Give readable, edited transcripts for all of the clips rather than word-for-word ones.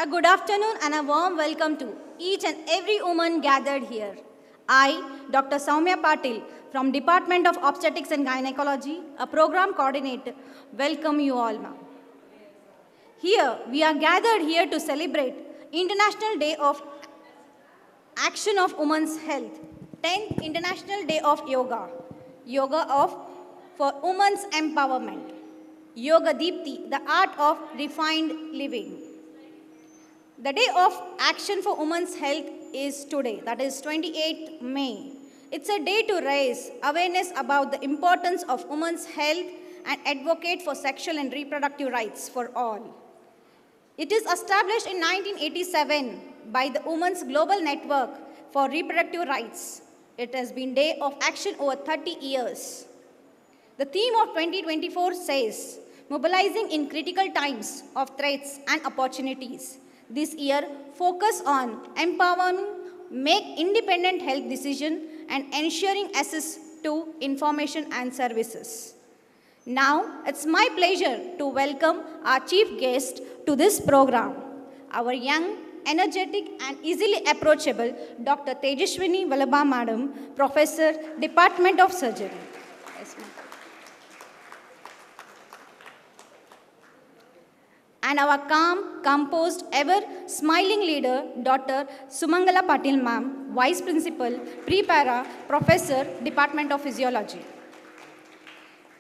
A good afternoon and a warm welcome to each and every woman gathered here. I, Dr. Soumya Patil from Department of Obstetrics and Gynecology, a program coordinator, welcome you all, ma'am. Here, we are gathered here to celebrate International Day of Action of Women's Health, 10th International Day of Yoga, for Women's Empowerment, Yoga Deepti, the art of refined living. The Day of Action for Women's Health is today, that is 28th May. It's a day to raise awareness about the importance of women's health and advocate for sexual and reproductive rights for all. It is established in 1987 by the Women's Global Network for Reproductive Rights. It has been Day of Action over 30 years. The theme of 2024 says, mobilizing in critical times of threats and opportunities. This year, focus on empowering, make independent health decisions, and ensuring access to information and services. Now, it's my pleasure to welcome our chief guest to this program, our young, energetic, and easily approachable Dr. Tejaswini Vallabha Madam, Professor, Department of Surgery. Yes, ma'am. And our calm, composed, ever-smiling leader, Dr. Sumangala Patil Ma'am, Vice Principal, Pre-Para, Professor, Department of Physiology.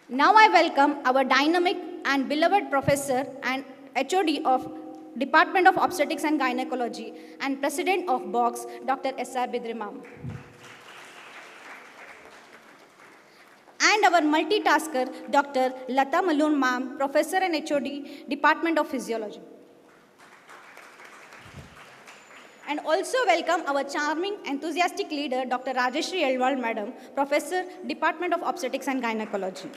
Now I welcome our dynamic and beloved Professor and HOD of Department of Obstetrics and Gynecology and President of BOX, Dr. S.R. Bidri Ma'am. And our multitasker, Dr. Lata Malun Ma'am, Professor and HOD, Department of Physiology. And also welcome our charming, enthusiastic leader, Dr. Rajeshri Elwal Madam, Professor, Department of Obstetrics and Gynecology.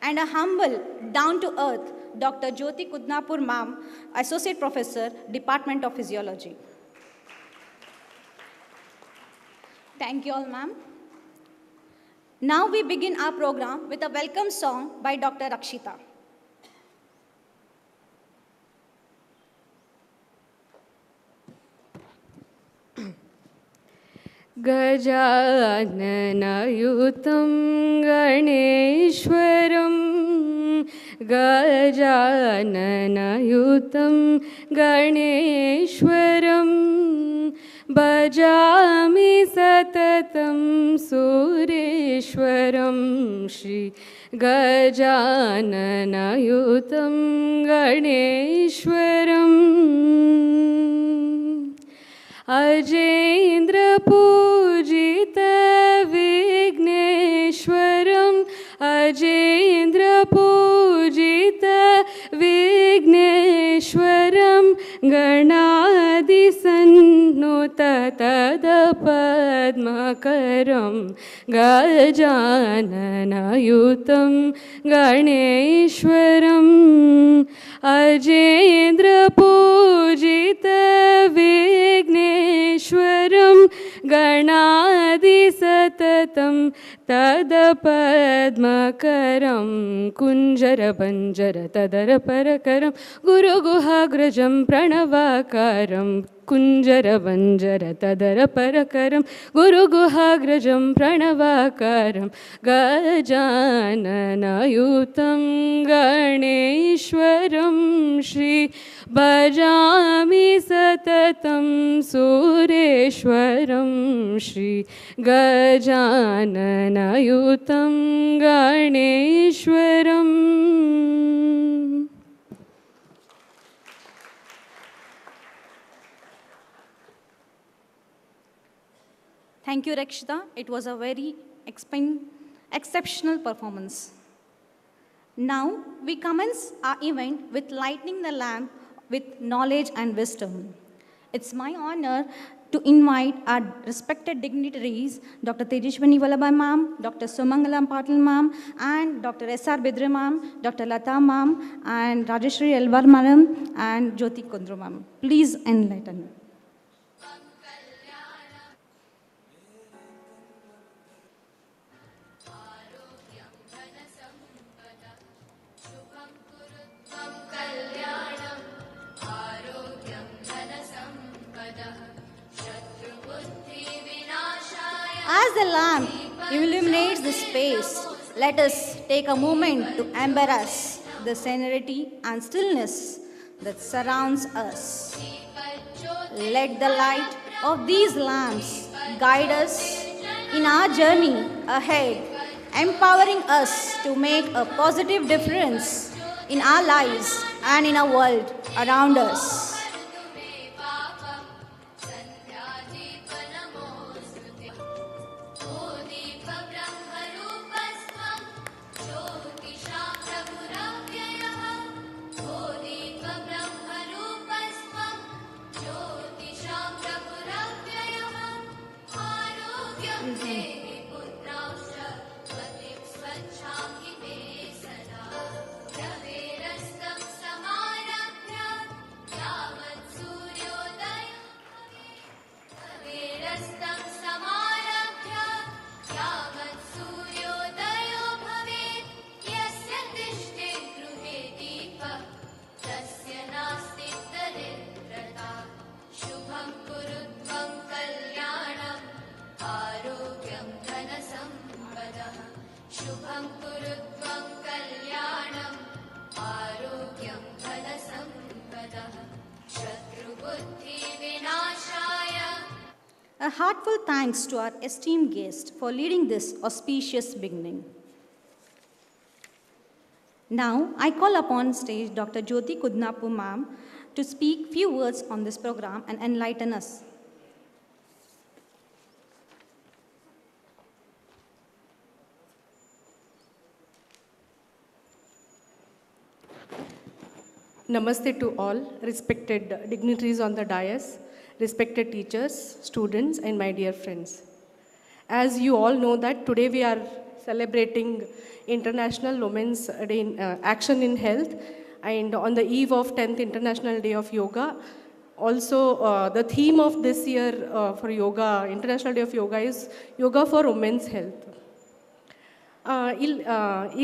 And a humble, down-to-earth, Dr. Jyoti Kudnapur Ma'am, Associate Professor, Department of Physiology. Thank you all, ma'am. Now we begin our program with a welcome song by Dr. Rakshita. गजाननयुतं गणेश्वरं गजाननयुतं गणेश्वरं भजामि सततं सुरेश्वरं श्री गजाननयुतं गणेश्वरम् अजेन्द्रपूजित विघ्नेश्वरम् अजेन्द्रपूजित विघ्नेश्वरं गणादिसन्नुत तदपद्मकरं गजाननयुतं गणेश्वरम् अजेन्द्रपूजित विघ्नेश्वरं गणादिसततं तदपद्मकरं कुञ्जरभञ्जर तदरपरकरं गुरुगुहाग्रजं प्रणवाकारं कुञ्जरभञ्जर तदरपरकरं गुरुगुहाग्रजं प्रणवाकारं गजाननयुतं गणेश्वरं श्री भजामि सततं सुरेश्वरं Shri गजाननयुतं गणेश्वरम्. Thank you, Rakshita. It was a very exceptional performance. Now, we commence our event with lighting the lamp with knowledge and wisdom. It's my honor to invite our respected dignitaries, Dr. Tejaswini Vallabha Ma'am, Dr. Sumangala Patil Ma'am, and Dr. S.R. Bidri Ma'am, Dr. Lata Ma'am, and Rajeshri Elwar Madam, and Jyoti Kudnapur Ma'am. Please enlighten me. a lamp illuminates the space, let us take a moment to embrace the serenity and stillness that surrounds us. Let the light of these lamps guide us in our journey ahead, empowering us to make a positive difference in our lives and in our world around us. A heartfelt thanks to our esteemed guest for leading this auspicious beginning. Now, I call upon stage Dr. Jyoti Kudnapu ma'am to speak few words on this program and enlighten us. Namaste to all respected dignitaries on the dais, respected teachers, students, and my dear friends. As you all know that today we are celebrating International Women's Day in, Action in Health, and on the eve of 10th International Day of Yoga. Also, the theme of this year for Yoga, International Day of Yoga is Yoga for Women's Health.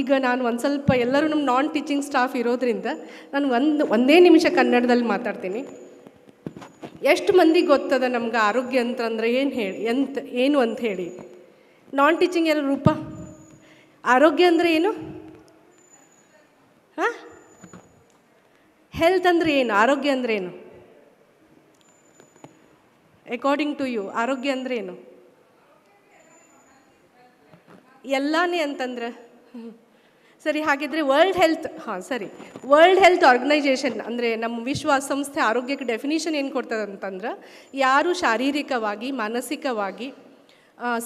ಈಗ ನಾನು ಒಂದು ಸ್ವಲ್ಪ ಎಲ್ಲರೂ ನಮ್ಮ ನಾನ್ teaching staff ಇರೋದ್ರಿಂದ ನಾನು ಒಂದೇ ನಿಮಿಷ ಕನ್ನಡದಲ್ಲಿ ಮಾತಾಡ್ತೀನಿ. ಎಷ್ಟು ಮಂದಿಗೆ ಗೊತ್ತದ ನಮ್ಗೆ ಆರೋಗ್ಯ ಅಂತಂದ್ರೆ ಏನು ಅಂತ ಹೇಳಿ? ನಾನ್ ಟೀಚಿಂಗ್ ಎಲ್ಲ ರೂಪ ಆರೋಗ್ಯ ಅಂದರೆ ಏನು? ಹಾಂ, ಹೆಲ್ತ್ ಅಂದರೆ ಏನು? ಆರೋಗ್ಯ ಅಂದರೆ ಏನು? ಅಕಾರ್ಡಿಂಗ್ ಟು ಯು ಆರೋಗ್ಯ ಅಂದರೆ ಏನು? ಎಲ್ಲಾನೇ ಅಂತಂದ್ರೆ ಸರಿ. ಹಾಗಿದ್ರೆ ವರ್ಲ್ಡ್ ಹೆಲ್ತ್ ಆರ್ಗನೈಜೇಷನ್ ಅಂದರೆ ನಮ್ಮ ವಿಶ್ವ ಸಂಸ್ಥೆ ಆರೋಗ್ಯಕ್ಕೆ ಡೆಫಿನಿಷನ್ ಏನು ಕೊಡ್ತದೆ ಅಂತಂದ್ರೆ, ಯಾರು ಶಾರೀರಿಕವಾಗಿ, ಮಾನಸಿಕವಾಗಿ,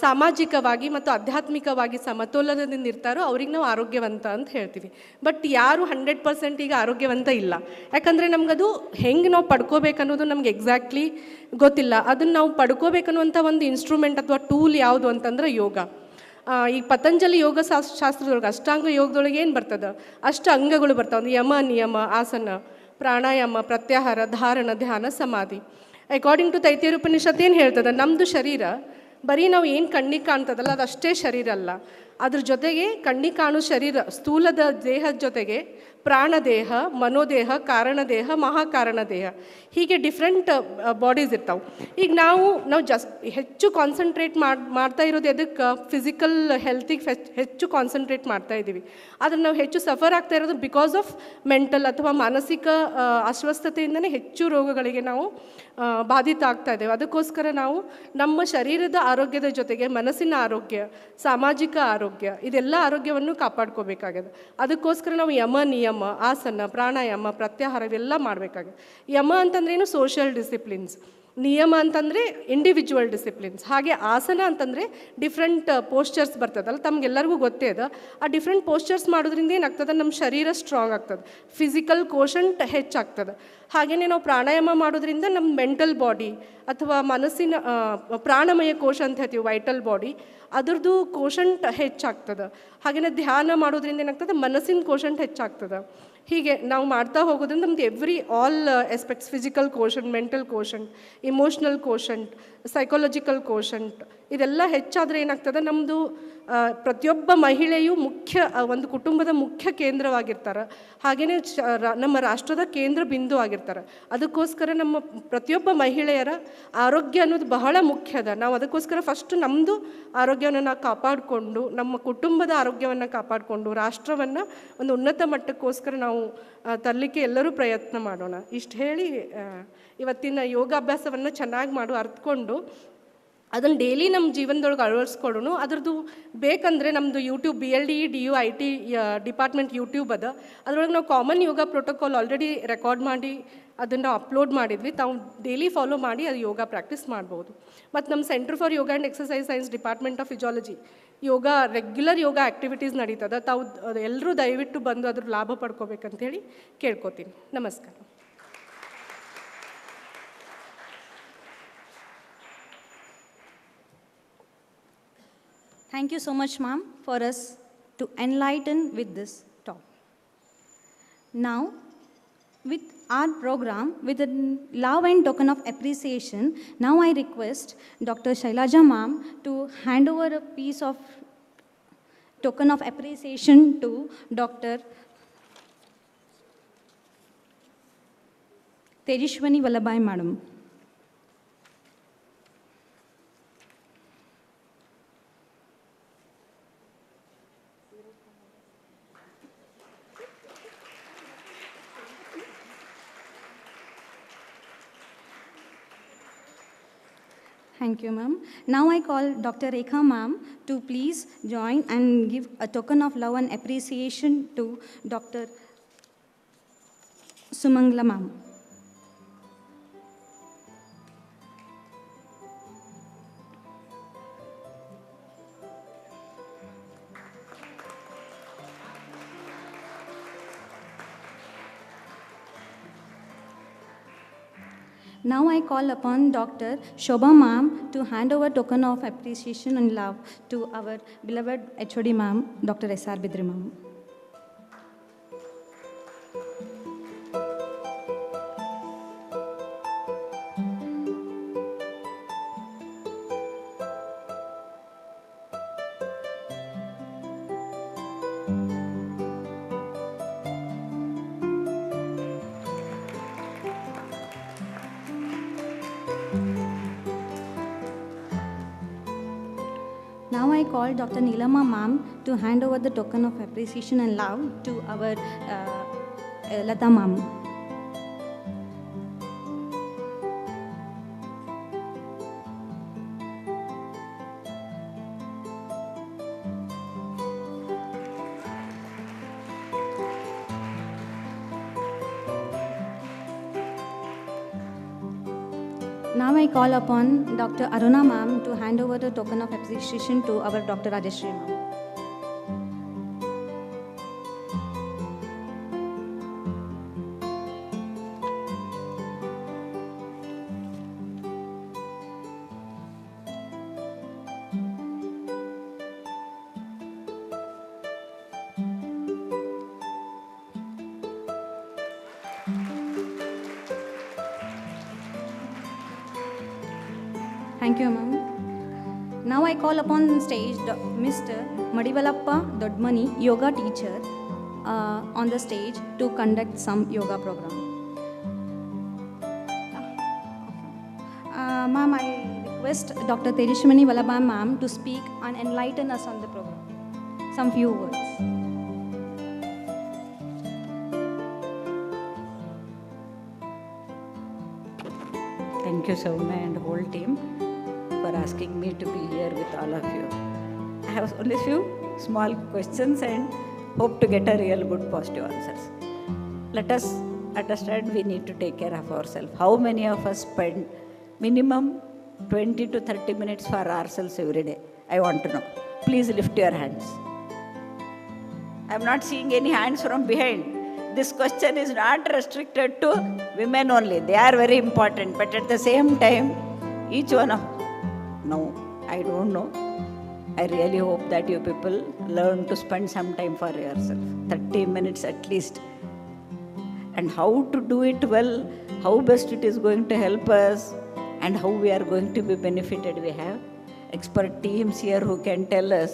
ಸಾಮಾಜಿಕವಾಗಿ ಮತ್ತು ಆಧ್ಯಾತ್ಮಿಕವಾಗಿ ಸಮತೋಲನದಿಂದ ಇರ್ತಾರೋ ಅವ್ರಿಗೆ ನಾವು ಆರೋಗ್ಯವಂತ ಅಂತ ಹೇಳ್ತೀವಿ. ಬಟ್ ಯಾರು 100% ಈಗ ಆರೋಗ್ಯವಂತ ಇಲ್ಲ. ಯಾಕಂದರೆ ನಮಗದು ಹೆಂಗೆ ನಾವು ಪಡ್ಕೋಬೇಕನ್ನೋದು ನಮ್ಗೆ ಎಕ್ಸಾಕ್ಟ್ಲಿ ಗೊತ್ತಿಲ್ಲ. ಅದನ್ನು ನಾವು ಪಡ್ಕೋಬೇಕನ್ನುವಂಥ ಒಂದು ಇನ್ಸ್ಟ್ರೂಮೆಂಟ್ ಅಥವಾ ಟೂಲ್ ಯಾವುದು ಅಂತಂದ್ರೆ ಯೋಗ. ಈಗ ಪತಂಜಲಿ ಯೋಗ ಶಾಸ್ತ್ರದೊಳಗೆ ಅಷ್ಟಾಂಗ ಯೋಗದೊಳಗೆ ಏನು ಬರ್ತದೆ? ಅಷ್ಟು ಅಂಗಗಳು ಬರ್ತಾವೆ. ಒಂದು ಯಮ, ನಿಯಮ, ಆಸನ, ಪ್ರಾಣಾಯಾಮ, ಪ್ರತ್ಯಾಹಾರ, ಧಾರಣ, ಧ್ಯಾನ, ಸಮಾಧಿ. ಅಕಾರ್ಡಿಂಗ್ ಟು ತೈತಿರೀಯ ಉಪನಿಷತ್ ಏನು ಹೇಳ್ತದೆ? ನಮ್ಮದು ಶರೀರ ಬರೀ ನಾವು ಏನು ಕಣ್ಣಿಗೆ ಕಾಣ್ತದಲ್ಲ ಅದು ಅಷ್ಟೇ ಶರೀರ ಅಲ್ಲ. ಅದ್ರ ಜೊತೆಗೆ ಕಣ್ಣಿಗೆ ಕಾಣೋ ಶರೀರ, ಸ್ಥೂಲದ ದೇಹದ ಜೊತೆಗೆ ಪ್ರಾಣದೇಹ, ಮನೋದೇಹ, ಕಾರಣದೇಹ, ಮಹಾಕಾರಣ ದೇಹ, ಹೀಗೆ ಡಿಫ್ರೆಂಟ್ ಬಾಡೀಸ್ ಇರ್ತಾವೆ. ಈಗ ನಾವು ಹೆಚ್ಚು ಕಾನ್ಸಂಟ್ರೇಟ್ ಮಾಡ್ತಾ ಇರೋದು ಎದಕ್ಕೆ? ಫಿಸಿಕಲ್ ಹೆಲ್ತಿಗೆ ಹೆಚ್ಚು ಕಾನ್ಸಂಟ್ರೇಟ್ ಮಾಡ್ತಾ ಇದ್ದೀವಿ. ಆದರೆ ನಾವು ಹೆಚ್ಚು ಸಫರ್ ಆಗ್ತಾ ಇರೋದು ಬಿಕಾಸ್ ಆಫ್ ಮೆಂಟಲ್ ಅಥವಾ ಮಾನಸಿಕ ಅಸ್ವಸ್ಥತೆಯಿಂದನೇ ಹೆಚ್ಚು ರೋಗಗಳಿಗೆ ನಾವು ಬಾಧಿತ ಆಗ್ತಾ ಇದ್ದೇವೆ. ಅದಕ್ಕೋಸ್ಕರ ನಾವು ನಮ್ಮ ಶರೀರದ ಆರೋಗ್ಯದ ಜೊತೆಗೆ ಮನಸ್ಸಿನ ಆರೋಗ್ಯ, ಸಾಮಾಜಿಕ ಆರೋಗ್ಯ, ಇದೆಲ್ಲ ಆರೋಗ್ಯವನ್ನು ಕಾಪಾಡ್ಕೋಬೇಕಾಗಿದೆ. ಅದಕ್ಕೋಸ್ಕರ ನಾವು ಯಮ, ನಿಯಮ, ಆಸನ, ಪ್ರಾಣಾಯಾಮ, ಪ್ರತ್ಯಾಹಾರ ಇವೆಲ್ಲ ಮಾಡಬೇಕಾಗಿದೆ. ಯಮ ಅಂತಂದ್ರೇನು? Social disciplines. ನಿಯಮ ಅಂತಂದರೆ ಇಂಡಿವಿಜುವಲ್ ಡಿಸಿಪ್ಲಿನ್ಸ್. ಹಾಗೆ ಆಸನ ಅಂತಂದರೆ ಡಿಫ್ರೆಂಟ್ ಪೋಸ್ಚರ್ಸ್ ಬರ್ತದಲ್ಲ, ತಮಗೆಲ್ಲರಿಗೂ ಗೊತ್ತೇ ಅದ. ಆ ಡಿಫ್ರೆಂಟ್ ಪೋಸ್ಚರ್ಸ್ ಮಾಡೋದ್ರಿಂದ ಏನಾಗ್ತದೆ? ನಮ್ಮ ಶರೀರ ಸ್ಟ್ರಾಂಗ್ ಆಗ್ತದೆ, ಫಿಸಿಕಲ್ ಕೋಶಂಟ್ ಹೆಚ್ಚಾಗ್ತದೆ. ಹಾಗೆಯೇ ನಾವು ಪ್ರಾಣಾಯಾಮ ಮಾಡೋದ್ರಿಂದ ನಮ್ಮ ಮೆಂಟಲ್ ಬಾಡಿ ಅಥವಾ ಮನಸ್ಸಿನ ಪ್ರಾಣಮಯ ಕೋಶ ಅಂತ ಹೇಳ್ತೀವಿ, ವೈಟಲ್ ಬಾಡಿ, ಅದ್ರದ್ದು ಕೋಶಂಟ್ ಹೆಚ್ಚಾಗ್ತದೆ. ಹಾಗೆಯೇ ಧ್ಯಾನ ಮಾಡೋದ್ರಿಂದ ಏನಾಗ್ತದೆ? ಮನಸ್ಸಿನ ಕೋಶಂಟ್ ಹೆಚ್ಚಾಗ್ತದೆ. ಹೀಗೆ ನಾವು ಮಾಡ್ತಾ ಹೋಗೋದ್ರಿಂದ ನಮ್ದು all aspects, physical quotient, mental quotient, emotional quotient, psychological quotient ಇದೆಲ್ಲ ಹೆಚ್ಚಾದರೆ ಏನಾಗ್ತದೆ, ನಮ್ಮದು ಪ್ರತಿಯೊಬ್ಬ ಮಹಿಳೆಯು ಒಂದು ಕುಟುಂಬದ ಮುಖ್ಯ ಕೇಂದ್ರವಾಗಿರ್ತಾರೆ. ಹಾಗೆಯೇ ನಮ್ಮ ರಾಷ್ಟ್ರದ ಕೇಂದ್ರ ಬಿಂದು ಆಗಿರ್ತಾರೆ. ಅದಕ್ಕೋಸ್ಕರ ನಮ್ಮ ಪ್ರತಿಯೊಬ್ಬ ಮಹಿಳೆಯರ ಆರೋಗ್ಯ ಅನ್ನೋದು ಬಹಳ ಮುಖ್ಯದ. ನಾವು ಅದಕ್ಕೋಸ್ಕರ ಫಸ್ಟ್ ನಮ್ಮದು ಆರೋಗ್ಯವನ್ನು ನಾವು ಕಾಪಾಡಿಕೊಂಡು, ನಮ್ಮ ಕುಟುಂಬದ ಆರೋಗ್ಯವನ್ನು ಕಾಪಾಡಿಕೊಂಡು, ರಾಷ್ಟ್ರವನ್ನು ಒಂದು ಉನ್ನತ ಮಟ್ಟಕ್ಕೋಸ್ಕರ ನಾವು ತರಲಿಕ್ಕೆ ಎಲ್ಲರೂ ಪ್ರಯತ್ನ ಮಾಡೋಣ. ಇಷ್ಟು ಹೇಳಿ ಇವತ್ತಿನ ಯೋಗಾಭ್ಯಾಸವನ್ನು ಚೆನ್ನಾಗಿ ಅರ್ಥಕೊಂಡು ಅದನ್ನು ಡೈಲಿ ನಮ್ಮ ಜೀವನದೊಳಗೆ ಅಳವಡಿಸ್ಕೊಡೋಣ. ಅದ್ರದ್ದು ಬೇಕಂದರೆ ನಮ್ಮದು YouTube BLDE DU IT department YouTube ಅದ. ಅದರೊಳಗೆ ನಾವು ಕಾಮನ್ ಯೋಗ ಪ್ರೋಟೋಕಾಲ್ ಆಲ್ರೆಡಿ ರೆಕಾರ್ಡ್ ಮಾಡಿ ಅದನ್ನು ಅಪ್ಲೋಡ್ ಮಾಡಿದ್ವಿ. ತಾವು ಡೈಲಿ ಫಾಲೋ ಮಾಡಿ ಅದು ಯೋಗ ಪ್ರಾಕ್ಟೀಸ್ ಮಾಡ್ಬೋದು. ಮತ್ತು ನಮ್ಮ centre for yoga and exercise science department of physiology regular yoga activities ನಡೀತದೆ. ತಾವು ಎಲ್ಲರೂ ದಯವಿಟ್ಟು ಬಂದು ಅದ್ರ ಲಾಭ ಪಡ್ಕೋಬೇಕಂತೇಳಿ ಕೇಳ್ಕೊತೀನಿ. ನಮಸ್ಕಾರ. Thank you so much, ma'am, for us to enlighten with this talk. Now, with our program, with a love and token of appreciation, now I request Dr. Shailaja ma'am to hand over a piece of token of appreciation to Dr. Tejashwani Vallabhai madam. Thank you, ma'am. Now I call Dr. Rekha ma'am to please join and give a token of love and appreciation to Dr. Sumangla ma'am. Now I call upon Dr. Shobha ma'am to hand over token of appreciation and love to our beloved HOD ma'am, Dr. S.R. Bidri ma'am. Now I call Dr. Neelama ma'am to hand over the token of appreciation and love to our Lata ma'am. Now I call upon Dr. Aruna ma'am to hand over the token of appreciation to our Dr. Rajeshri ma'am. Thank you, ma'am. Now I call upon stage Mr. Madivalappa Dodmani, yoga teacher, on the stage to conduct some yoga program. Ma'am, I request Dr. Tejashwani Vallabhai ma'am to speak and enlighten us on the program. Some few words. Thank you, Soumya and whole team, for asking me to be here with all of you. I have only few small questions and hope to get a real good positive answers. Let us understand we need to take care of ourselves. How many of us spend minimum 20 to 30 minutes for ourselves every day? I want to know. Please lift your hands. I am not seeing any hands from behind. This question is not restricted to women only. They are very important, but at the same time, each one of... No, I don't know. I really hope that you people learn to spend some time for yourself. 30 minutes at least. and how to do it well, how best it is going to help us, and how we are going to be benefited. We have expert teams here who can tell us.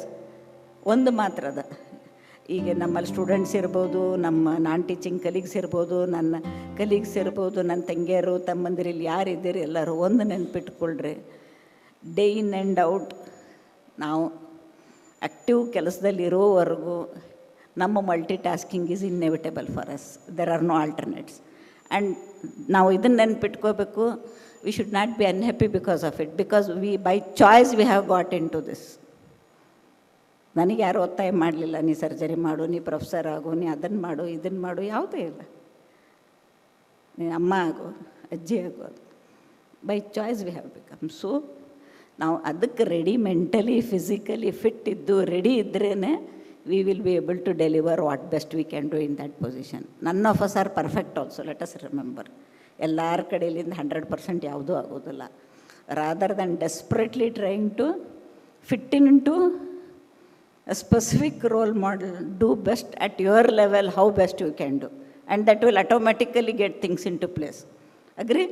ಒಂದು ಮಾತ್ರ ಅದ, ಈಗ ನಮ್ಮಲ್ಲಿ students ಇರ್ಬೋದು, ನಮ್ಮ ನಾನ್ teaching colleagues ಇರ್ಬೋದು, ನನ್ನ colleagues ಇರ್ಬೋದು, ನನ್ನ ತಂಗಿಯರು ತಮ್ಮಂದಿರು ಇಲ್ಲಿ ಯಾರಿದ್ದೀರಿ ಎಲ್ಲರೂ ಒಂದು ನೆನ್ಪಿಟ್ಕೊಳ್ರಿ, ಡೇ ಇನ್ ಆ್ಯಂಡ್ ಔಟ್ ನಾವು ಆ್ಯಕ್ಟಿವ್ ಕೆಲಸದಲ್ಲಿ ಇರೋವರೆಗೂ ನಮ್ಮ multitasking is inevitable for us. There are no alternates. And ನಾವು ಇದನ್ನು ನೆನ್ಪಿಟ್ಕೋಬೇಕು, we should not be unhappy because of it, because we by choice we have got into this. ನನಗೆ ಯಾರು ಒತ್ತಾಯ ಮಾಡಲಿಲ್ಲ, ನೀ ಸರ್ಜರಿ ಮಾಡು, ನೀ ಪ್ರೊಫೆಸರ್ ಆಗು, ನೀ ಅದನ್ನು ಮಾಡು, ಇದನ್ನು ಮಾಡು, ಯಾವುದೇ ಇಲ್ಲ. ನೀ ಅಮ್ಮ ಆಗು, ಅಜ್ಜಿ ಆಗೋದು. By choice we have become. So ನಾವು ಅದಕ್ಕೆ ರೆಡಿ, ಮೆಂಟಲಿ ಫಿಸಿಕಲಿ ಫಿಟ್ ಇದ್ದು ರೆಡಿ ಇದ್ರೇ we will be able to deliver what best we can do in that position. None of us are perfect also, let us remember. ಎಲ್ಲರ ಕಡೆಯಿಂದ 100% ಯಾವುದೂ ಆಗೋದಿಲ್ಲ. Rather than desperately trying to fit into a specific role model, do best at your level, how best you can do, and that will automatically get things into place. Agree?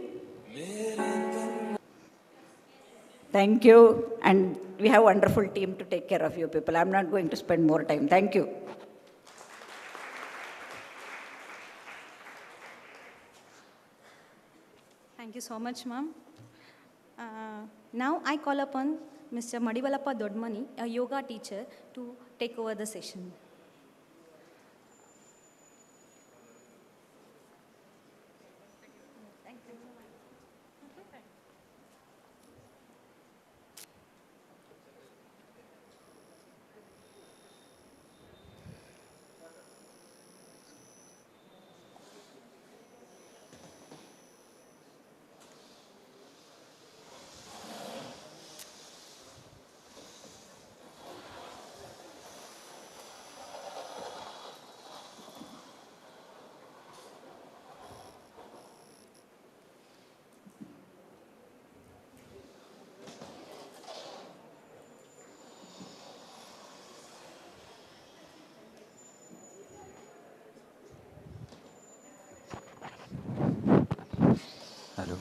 Thank you, and we have a wonderful team to take care of you people. I'm not going to spend more time. Thank you. Thank you so much, ma'am. Now I call upon Mr. Madivalappa Dodmani, a yoga teacher, to take over the session. Hello.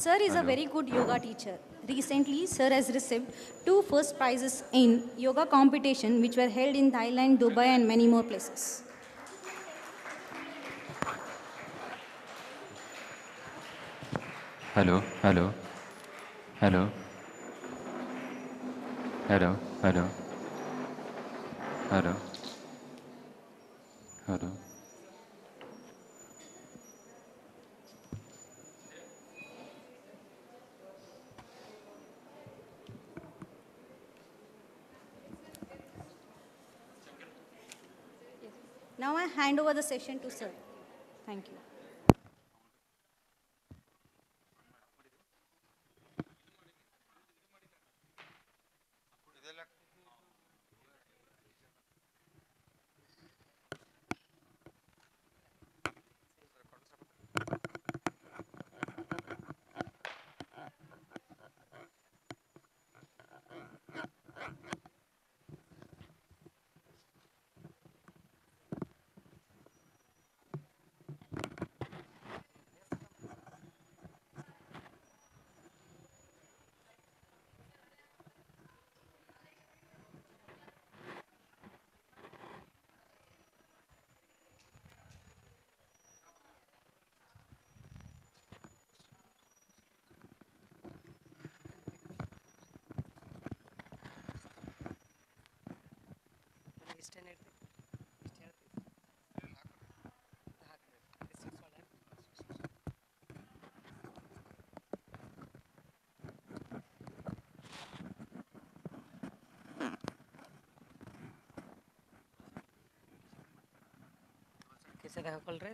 Sir is a very good yoga teacher. Recently, sir has received 2 first prizes in yoga competition which were held in Thailand, Dubai and many more places. Hello. Hello. Now I hand over the session to sir. Thank you. ಕಿಸೆದಾಗ ಹಾಕೊಳ್ರಿ,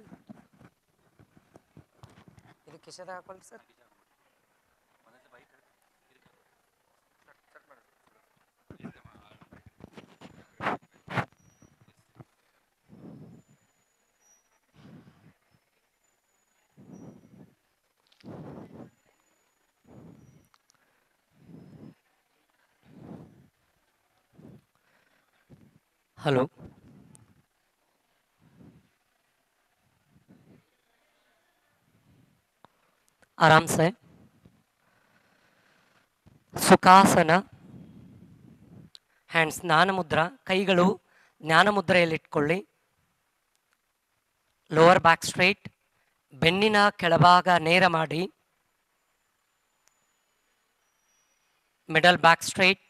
ಇದು ಕಿಸೆದಾಗ ಹಾಕೊಳ್ರಿ sir. Hello, आराम से ಸುಖಾಸನ, hands ಜ್ಞಾನ ಮುದ್ರಾ, ಕೈಗಳು ಜ್ಞಾನ ಮುದ್ರೆಯಲ್ಲಿಟ್ಕೊಳ್ಳಿ. Lower back straight, ಬೆನ್ನಿನ ಕೆಳಭಾಗ ನೇರ ಮಾಡಿ. Middle back straight,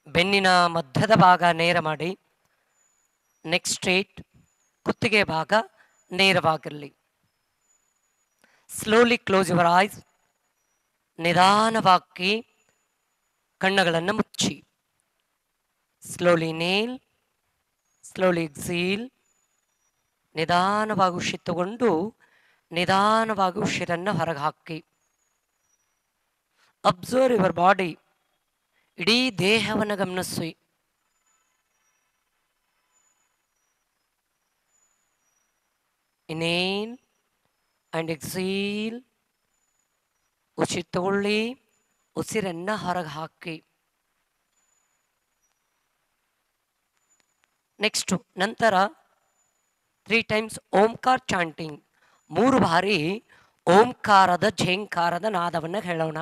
ಬೆನ್ನಿನ ಮಧ್ಯದ ಭಾಗ ನೇರ ಮಾಡಿ. ನೆಕ್ ಸ್ಟ್ರೈಟ್, ಕುತ್ತಿಗೆ ಭಾಗ ನೇರವಾಗಿರಲಿ. Slowly close your eyes. ನಿಧಾನವಾಗಿ ಕಣ್ಣುಗಳನ್ನು ಮುಚ್ಚಿ. Slowly inhale, slowly exhale. ನಿಧಾನವಾಗಿ ಉಸಿರು ತಗೊಂಡು ನಿಧಾನವಾಗಿ ಉಸಿರನ್ನು ಹೊರಗೆ ಹಾಕಿ. ಅಬ್ಸರ್ವ್ ಯುವರ್ ಬಾಡಿ, ಇಡೀ ದೇಹವನ್ನು ಗಮನಿಸಿ. Inhale and exhale. ಉಸಿರು ತಗೊಳ್ಳಿ, ಉಸಿರನ್ನು ಹೊರಗೆ ಹಾಕಿ. ನೆಕ್ಸ್ಟು ನಂತರ 3 times ಓಂಕಾರ ಚಾಂಟಿಂಗ್. 3 ಬಾರಿ ಓಂಕಾರದ ಝೇಂಕಾರದ ನಾದವನ್ನು ಹೇಳೋಣ.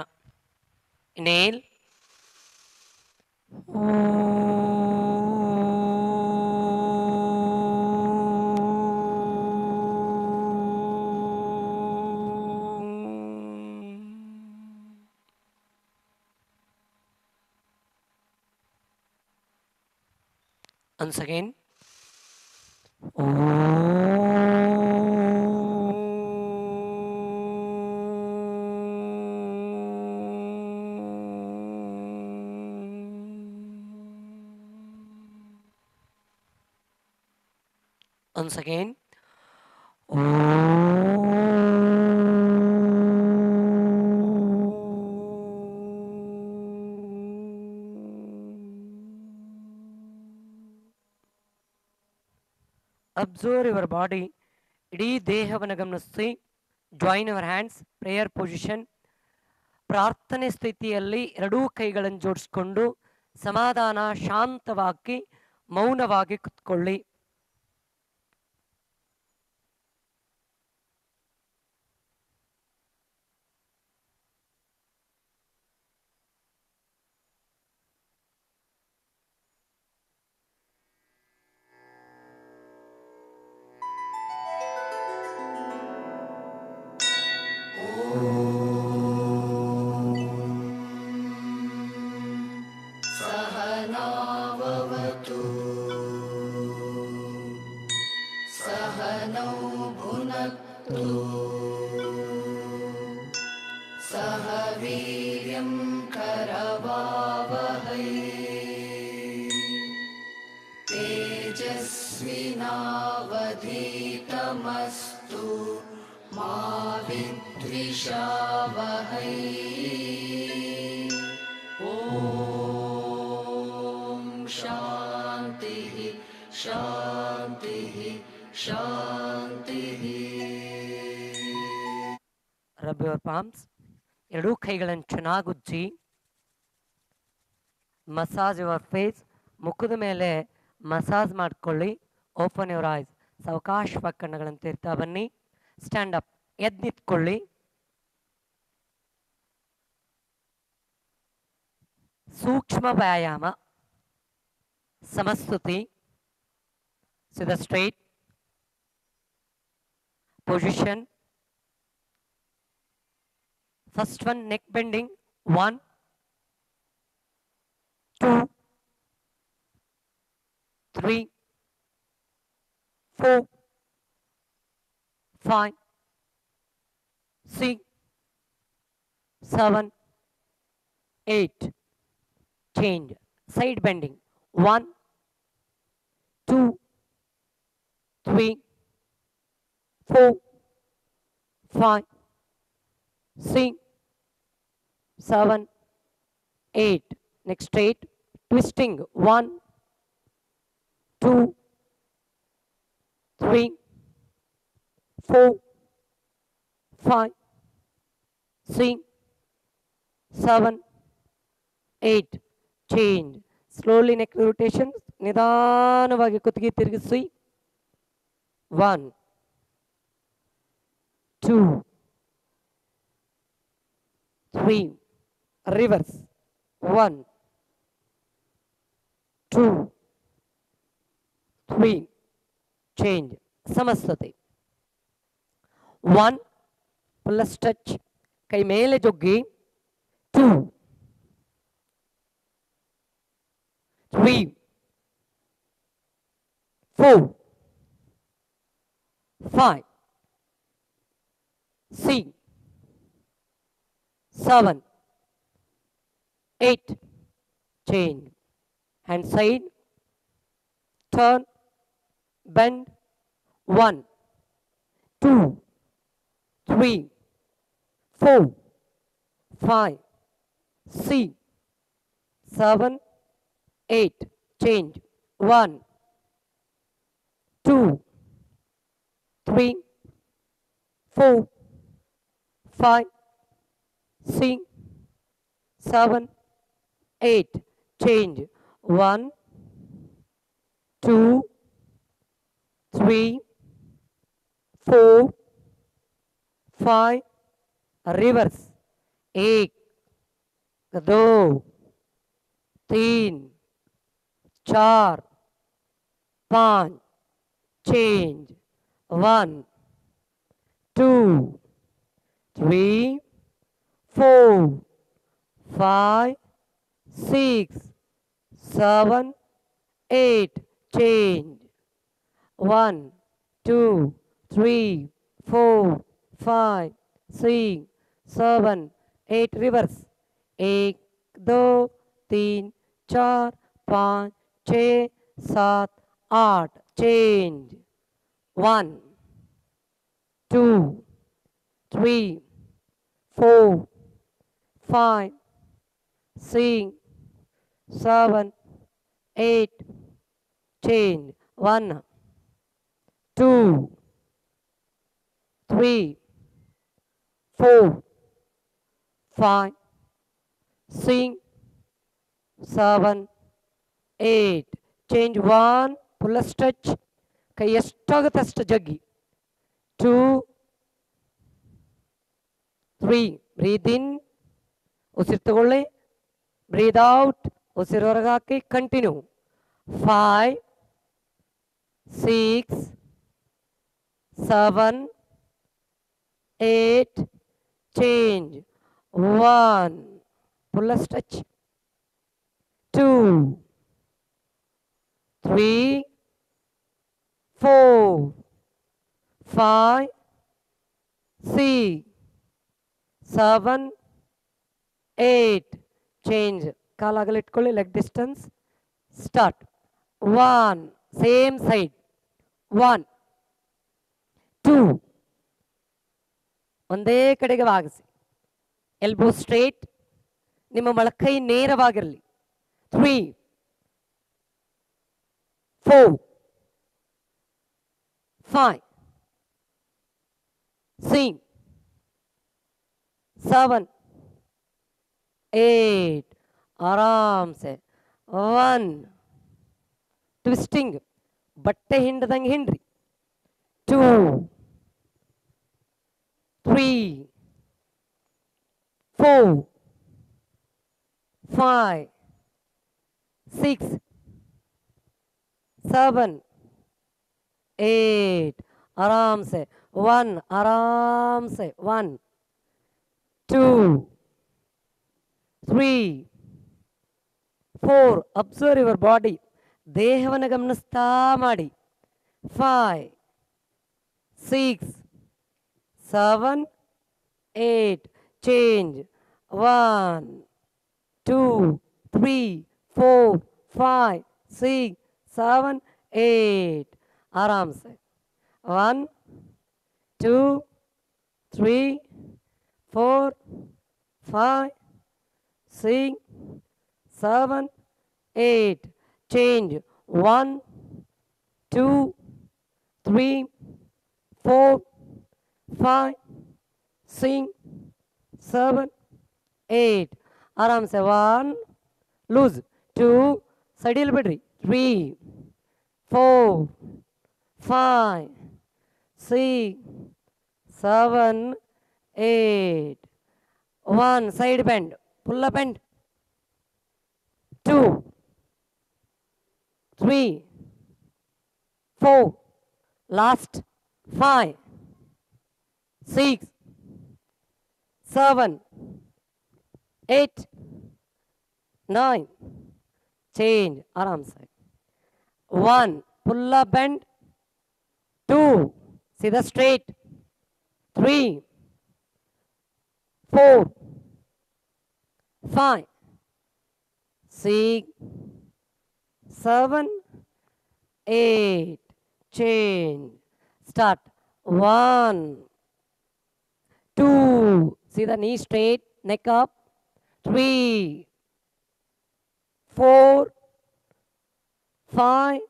Inhale, once again. Once again. Observe your body, ಇಡೀ ದೇಹವನ್ನು ಗಮನಿಸಿ. Join your hands, prayer position. ಪ್ರಾರ್ಥನೆ ಸ್ಥಿತಿಯಲ್ಲಿ ಎರಡೂ ಕೈಗಳನ್ನು ಜೋಡಿಸ್ಕೊಂಡು ಸಮಾಧಾನ, ಶಾಂತವಾಗಿ ಮೌನವಾಗಿ ಕುತ್ಕೊಳ್ಳಿ. ರಬ್ ಯುವರ್ ಪಾಮ್ಸ್, ಎರಡೂ ಕೈಗಳನ್ನು ಚೆನ್ನಾಗಿ ಉಜ್ಜಿ. ಮಸಾಜ್ ಯುವರ್ ಫೇಸ್, ಮುಖದ ಮೇಲೆ ಮಸಾಜ್ ಮಾಡ್ಕೊಳ್ಳಿ. ಓಪನ್ ಯುವರ್ ಐಸ್, ಸಾವಕಾಶವಾಗಿ ಕಣ್ಣುಗಳನ್ನು ತೆರ್ತಾ ಬನ್ನಿ. ಸ್ಟ್ಯಾಂಡ್ ಅಪ್, ಎದ್ದು ನಿಂತ್ಕೊಳ್ಳಿ. ಸೂಕ್ಷ್ಮ ವ್ಯಾಯಾಮ, ಸಮಸ್ತುತಿ. Sit straight position. First one, neck bending. 1, 2, 3, 4, 5, 6, 7, 8. Change. Side bending. 1, 2, 3, 4, 5, 6, 7, 8. Next straight. Twisting. 1, 2, 3, 4, 5, 6, 7, 8. Change. Slowly neck rotations. ನಿಧಾನವಾಗಿ ಕುತ್ತಿಗೆ ತಿರುಗಿಸಿ. 1 2 3 ರಿವರ್ಸ್. 1 2 3 ಚೇಂಜ್. ಸಮಸ್ತತೆ. 1 ಪ್ಲಸ್ ಟಚ್, ಕೈ ಮೇಲೆ ಜೊಗ್ಗಿ. 2 3 4 5 6 7 8 change. Hand side, turn, bend. 1 2 3 4 5 6 7 8 change. 1 2 3 4 5 6 7 8 change. 1 2 3 4 5 reverse. 1 2 3 4 5 change. 1 2 3 4 5 6 7 8 change. 1 2 3 4 5 6 7 8 reverse. 1 2 3 4 5 6 7 8 change. 1 2 3 4 5 6 7 8 change. 1 2 3 4 5 6 7 8 change. 1 pull a stretch, ಕೈ ಎಷ್ಟಾಗುತ್ತೆ ಅಷ್ಟು ಜಗ್ಗಿ. 2 3 ಬ್ರೀದ್ ಇನ್, ಉಸಿರು ತಗೊಳ್ಳಿ. ಬ್ರೀದ್ ಔಟ್, ಉಸಿರು ಹೊರಗೆ ಹಾಕಿ. Continue. 5 6 7 8 change. 1 pull a stretch. 2 3 4 5 6 7 8 change. ಕಾಲು ಅಗಲ ಇಟ್ಕೊಳ್ಳಿ. Leg distance. Start. 1 same side. 1 2 ಒಂದೇ ಕಡೆಗೆ ಬಾಗಿಸಿ. ಎಲ್ಬೋ ಸ್ಟ್ರೇಟ್, ನಿಮ್ಮ ಮೊಳಕೈ ನೇರವಾಗಿರಲಿ. 3 4 5 6 7 8 ಆರಾಮ್ ಸೆ. 1 ಟ್ವಿಸ್ಟಿಂಗ್, ಬಟ್ಟೆ ಹಿಂಡದಂಗೆ ಹಿಂಡ್ರಿ. 2 3 4 5 6 7 8 आराम से. 1 आराम से. 1 2 3 4 ಅಬ್ಸರ್ವ್ ಯುವರ್ ಬಾಡಿ. ದೇಹವನ್ನು ಗಮನಿಸ್ತಾ ಮಾಡಿ. 5 6 7 8 change. 1 2 3 4 5 6 7 8 आराम से. 1 2 3 4 5 6 7 8 change. 1 2 3 4 5 6 7 8 आराम से. 1 loose. 2 सडील बिड्री. 3, 4, 5, 6, 7, 8. 1, side bend, pull up bend. 2, 3, 4, last 5, 6, 7, 8, 9, change, आराम से. 1, pull up bend. 2, सीधा straight. 3, 4, 5, 6, 7, 8, change, start. 1, 2, see the knee straight, neck up. 3, 4, 5,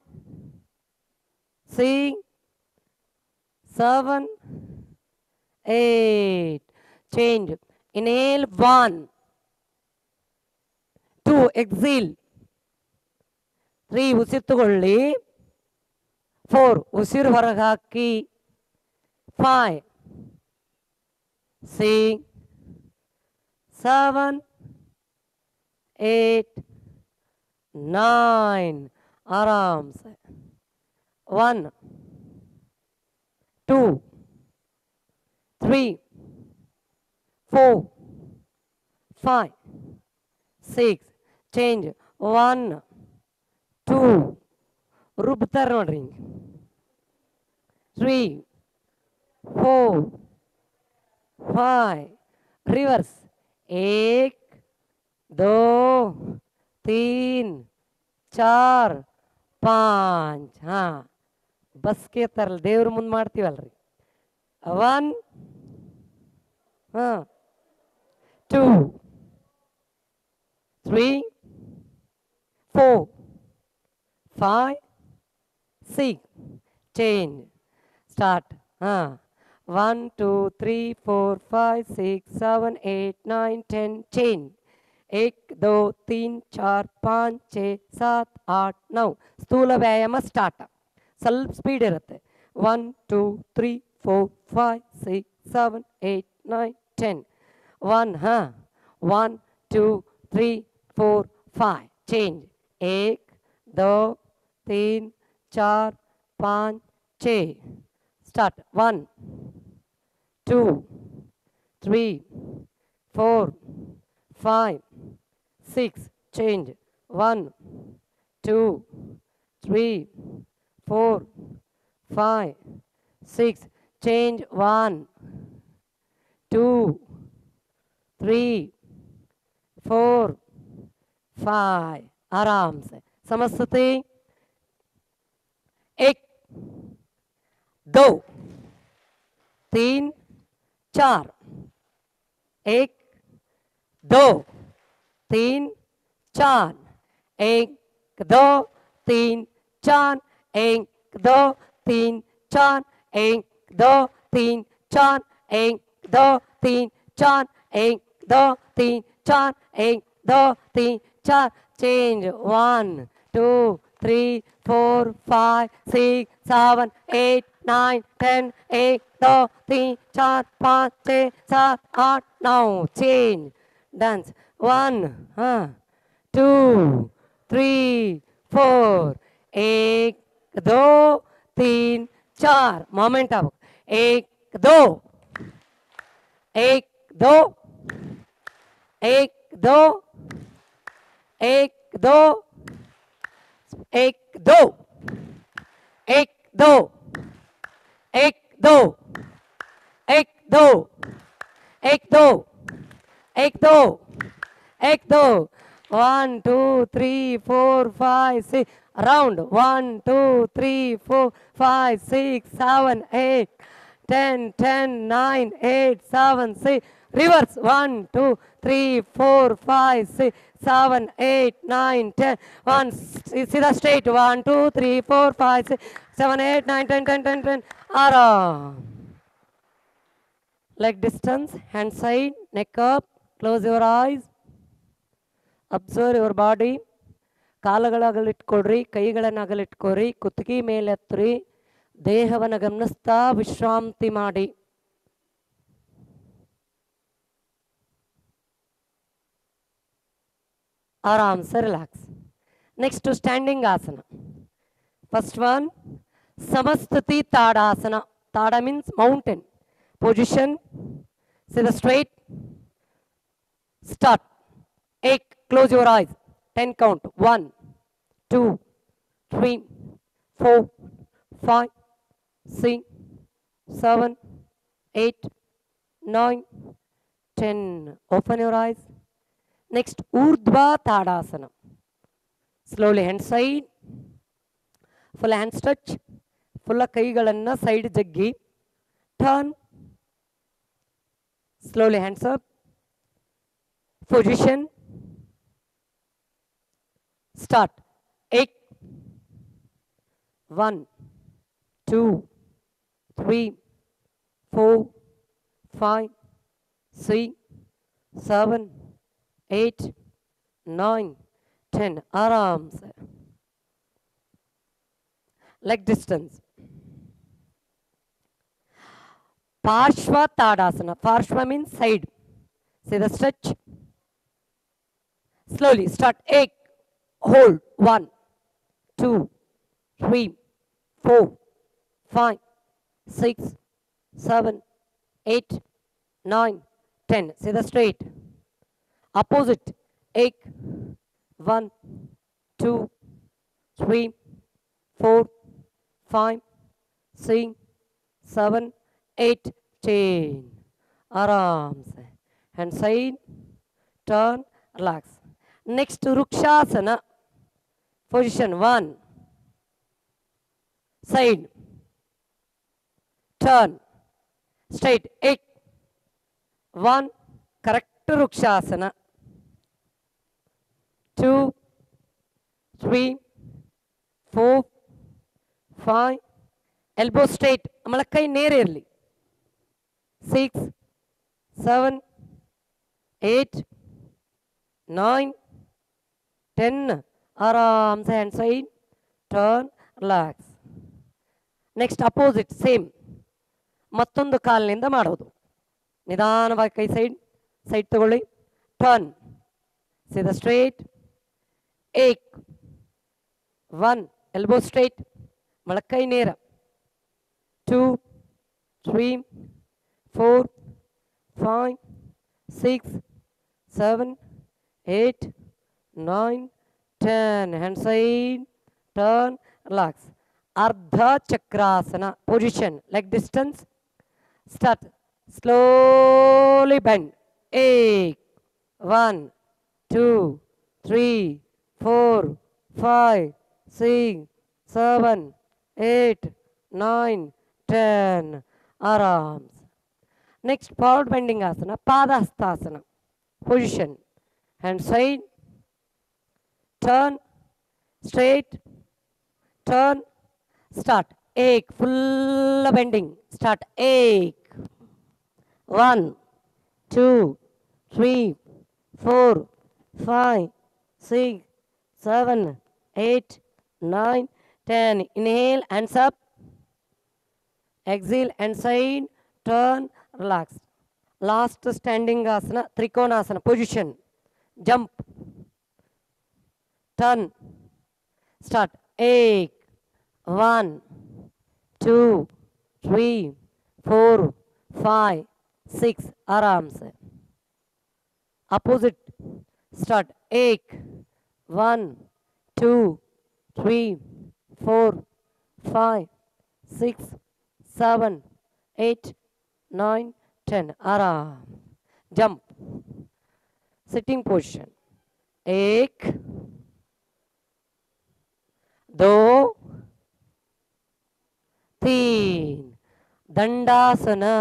6, 7, 8, change. Inhale, 1, 2, exhale. 3, ಉಸಿರು ತಗೊಳ್ಳಿ. 4, ಉಸಿರು ಹೊರಗೆ ಹಾಕಿ. 5, 6, 7, 8, 9, आराम से. 1, 2, 3, 4, 5, 6, change. 1, 2, ರುಬ್ತಾರೆ ನೋಡ್ರಿ. 3, 4, 5, reverse. 1, 2, 3, 4, 5. ಹಾಂ, ಬಸ್ಗೆ ತರಲ್ಲ, ದೇವ್ರ ಮುಂದೆ ಮಾಡ್ತೀವಲ್ರಿ. 1, 2, 3, 4, 5, 6, change, start. 1, 2, 3, 4, 5, 6, 7, 8, 9, 10, change. 1, 2, 3, 4, 5, 6, 7, 8, 9. ಸ್ಥೂಲ ವ್ಯಾಯಾಮ ಸ್ಟಾರ್ಟ್. ಸ್ವಲ್ಪ ಸ್ಪೀಡ್ ಇರುತ್ತೆ. 1, 2, 3, 4, 5, 6, 7, 8, 9, 10. 1, 1, 2, 3, 4, 5, change. 1, 2, 3, 4, 5, 6. Start. 1, 2, 3, 4, 5, 6. Change. 1, 2, 3, 4, 5, 6. Change. 1, 2, 3, 4, 5. आराम से. समझते? 1, 2, 3, 4. 1, 2, 3, 4. 1, 2, 3, 4. 1, 2, 3, 4. 1, 2, 3, 4. 1, 2, 3, 4. 1, 2, 3, 4. 1, 2, 3, 4. Change. 1, 2, 3, 4, 5, 6, 7, 8, 9, 10. 1, 2, 3, 4, 5, 6, 7, 8. Now change. Dance. 1, 2, 3, 4. 1, 2, 3, 4. Moment अब. 1, 2. 1, 2. 1, 2. 1, 2. 1, 2. 1, 2. 1, 2. 1, 2. 1, 2. 1, 2. 1, 2. 1, 2, 3, 4, 5, 6. Around. 1, 2, 3, 4, 5, 6, 7, 8, 10, 10, 9, 8, 7, 6. Reverse. 1, 2, 3, 4, 5, 6, 7, 8, 9, 10. 1. सीधा straight. 1, 2, 3, 4, 5, 6, 7, 8, 9, 10, 10, 10, 10. Aram. Leg distance. Hand side. Neck up. Close your eyes. Observe your body. ಕಾಲುಗಳ ಅಗಲಿಟ್ಕೊಡ್ರಿ, ಕೈಗಳನ್ನು ಅಗಲಿಟ್ಕೊರಿ, ಕುತ್ತಿಗೆ ಮೇಲೆ ಹತ್ರಿ, ದೇಹವನ್ನು ಗಮನಿಸ್ತಾ ವಿಶ್ರಾಂತಿ ಮಾಡಿ. आराम से relax. Next standing asana. First one Samasthiti Tadasana. Tada means mountain. Position, sit straight. Start. 8. Close your eyes. 10 count. 1, 2, 3, 4, 5, 6, 7, 8, 9, 10. Open your eyes. Next, Urdhva Tadasana. Slowly hand side. Full hand stretch. Full kaigalanna side jaggi. Turn. Slowly hands up. Position. Start. 8. 1, 2, 3, 4, 5, 6, 7, 8, 9, 10. आराम से. Leg distance. Parshva Tadasana. Parshva means side. See the stretch. Slowly start. 8. Hold. 1, 2, 3, 4, 5, 6, 7, 8, 9, 10. See the straight. Opposite. 8. 1, 2, 3, 4, 5, 6, 7, 8, 10. आराम से. Hand side. Turn. Relax. Next to Rukshasana. Position 1. Side. Turn. Straight. 8. 1. Correct Rukshasana. 2, 3, 4, 5. Elbow straight. Malakai nearly. 6, 7, 8, 9, 10. Aram se hand side. Turn. Relax. Next opposite. Same. ಮತ್ತೊಂದು ಕಾಲಿನಿಂದ ಮಾಡೋದು. ನಿಧಾನವಾಗಿ ಕೈ side ತಗೊಳ್ಳಿ. Turn. See the straight. 8. 1. Elbow straight. ಮೊಳಕೈ ನೇರ. 2, 3, 4, 5, 6, 7, 8, 9, 10. Hand side. Turn. Relax. Ardha Chakrasana. Position. Leg distance. Start. Slowly bend. 8. 1, 2, 3, 4, 5, 6, 7, 8, 9, 10. Arams. Next, forward bending asana. Padahastasana. Position. Hand side. Turn. Straight. Turn. Start. 8. Full bending. Start. 8. 1, 2, 3, 4, 5, 6, 7, 8, 9, 10. Inhale, hands up. Exhale, hand side. Turn, relax. Last standing asana, Trikonasana. Position. Jump. Turn. Start. 8. 1, 2, 3, 4, 5, 6. आराम से. Opposite. Start. 8. 1, 2, 3, 4, 5, 6, 7, 8, 9, 10. आराम. Jump. Sitting position. 1, 2, 3. Dandasana.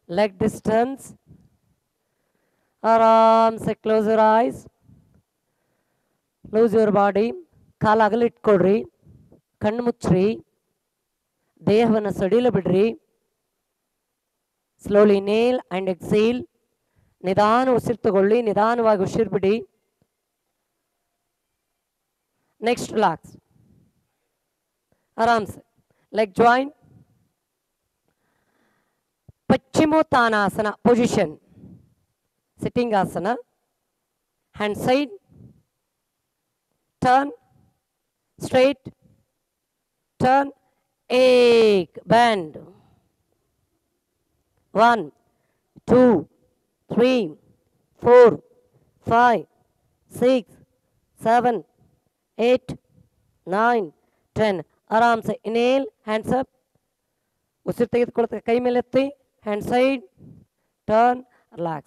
Leg distance. आराम से close your eyes. Lose your body. ಕಾಲು ಅಗಲಿಟ್ಕೊಡ್ರಿ. ಕಣ್ಣು ಮುಚ್ಚ್ರಿ. ದೇಹವನ್ನು ಸಡಿಲ ಬಿಡ್ರಿ. Slowly inhale and exhale. ನಿಧಾನ ಉಸಿರು ತಗೊಳ್ಳಿ. ನಿಧಾನವಾಗಿ ಉಸಿರು ಬಿಡಿ. Next, relax. आराम से. Leg joint. Paschimottanasana position. Sitting asana. Hand side. Turn. Straight. Turn. Ek. Bend. 1, 2, 3, 4, 5, 6, 7, 8, 9, 10. आराम से inhale, hands up. ಉಸಿರು ತೆಗೆದುಕೊಳ್ಳುತ್ತೆ ಕೈ ಮೇಲೆ ಎತ್ತಿ. Hand side, turn, relax.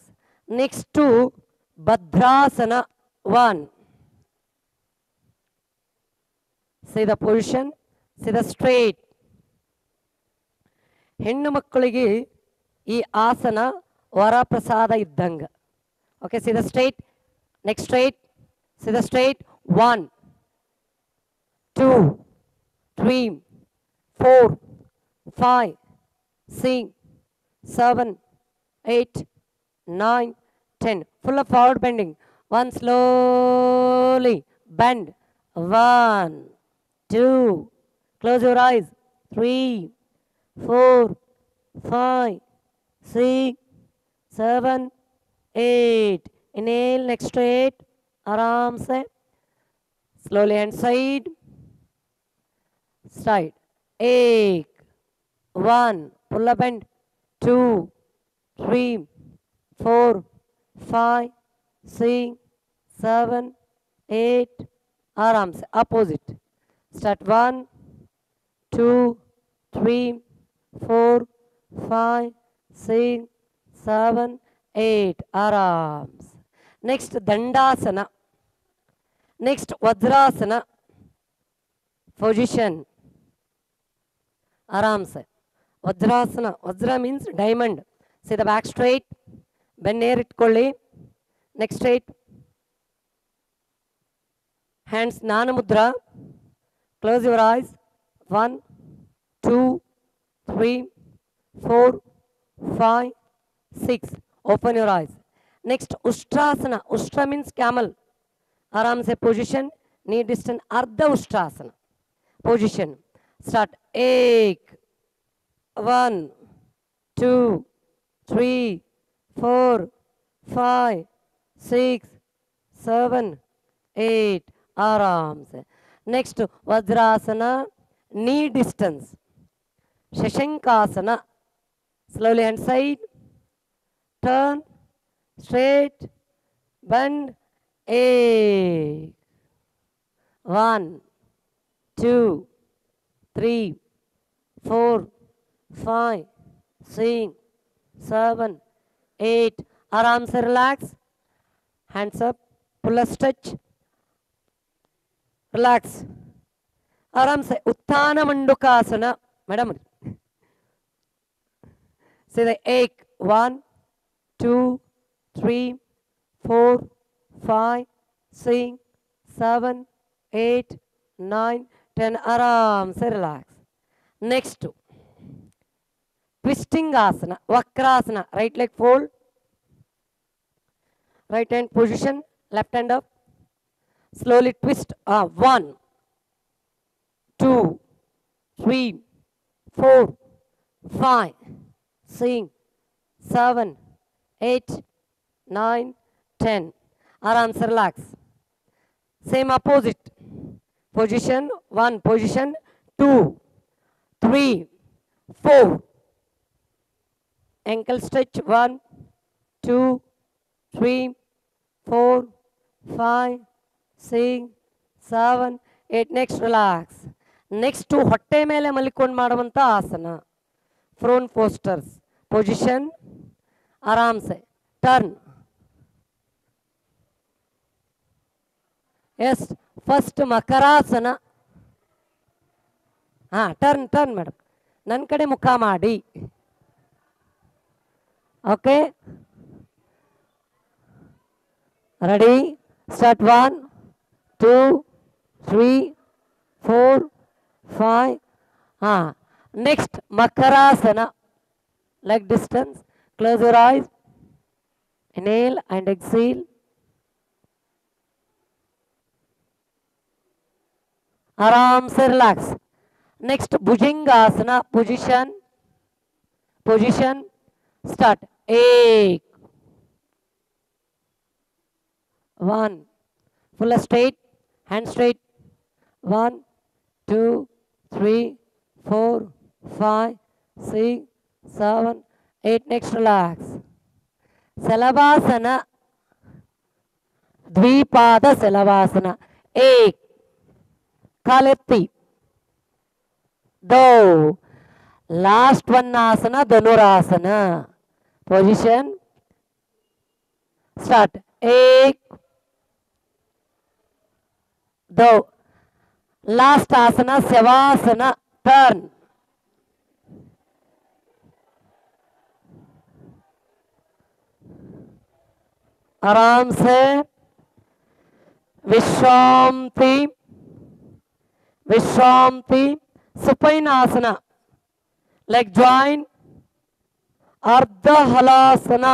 Next to Bhadrasana 1. See the position, see the straight. ಹೆಣ್ಣು ಮಕ್ಕಳಿಗೆ ಈ ಆಸನ ವರಪ್ರಸಾದ ಇದ್ದಂಗ. Okay, see the straight, next straight, see the straight. 1, 2, 3, 4, 5, 6, 7, 8, 9, 10. Full of forward bending. 1, slowly bend. 1, 2, close your eyes. 3, 4, 5, 6, 7, 8. Inhale, next straight. आराम से. Slowly hand side. Side. 1, pull up bend. 2, 3, 4, 5, 6, 7, 8. आराम से. Opposite. Start 1, 2, 3, 4, 5, 6, 7, 8. Arams. Next, Dandasana. Next, Vajrasana. Position. Aram se. Vajrasana. Vajra means diamond. See the back straight. Bend near it kolli. Next straight. Hands Nana Mudra. Close your eyes. 1, 2, 3, 4, 5, 6. Open your eyes. Next, Ustrasana. Ustra means camel. Aram se position. Knee distance. Ardha Ustrasana. Position. Start. 1, 2, 3, 4, 5, 6, 7, 8. Aram se. Next, Vajrasana. Knee distance. Shashankasana. Slowly hand side. Turn. Straight. Bend. 1, 2, 3, 4, 5, 6, 7, 8. Aram se relax. Hands up. Pull a stretch. Relax. Aram se. Utthana Mandukasana. Madam. Say the 1, 2, 3, 4, 5, 6, 7, 8, 9, 10. Aram se relax. Next, twisting asana, Vakrasana. Right leg fold. Right hand position. Left hand up. Slowly twist. 1, 2, 3, 4, 5, 6, 7, 8, 9, 10. Aram se relax. Same opposite. Position 1, position 2, 3, 4. Ankle stretch 1, 2, 3, 4, 5, 6, 7, 8. Next, relax. Next to ಹೊಟ್ಟೆ ಮೇಲೆ ಮಲಿಕೊಂಡು ಮಾಡುವಂತ ಆಸನ. Prone postures. Position. आराम से. Turn. Yes. First Makarasana. Turn madam. ನನ್ನ ಕಡೆ ಮುಖ ಮಾಡಿ. Okay. Ready? Start 1, 2, 3, 4, 5. Next, Makarasana. Leg distance. Close your eyes. Inhale and exhale. आराम से relax. Next Bhujangasana. Position start. 1 1 full straight, hand straight. 1 2 3 4 5 6 7 8. Next relax. Salavasana. Dwipada Salabhasana. 1 कालेत्ती. 2 last one asana Dhanurasana. Position start. 1 2 last asana Shavasana. Turn. आराम से विश्रांति. Supine asana. Leg join. Ardha Halasana.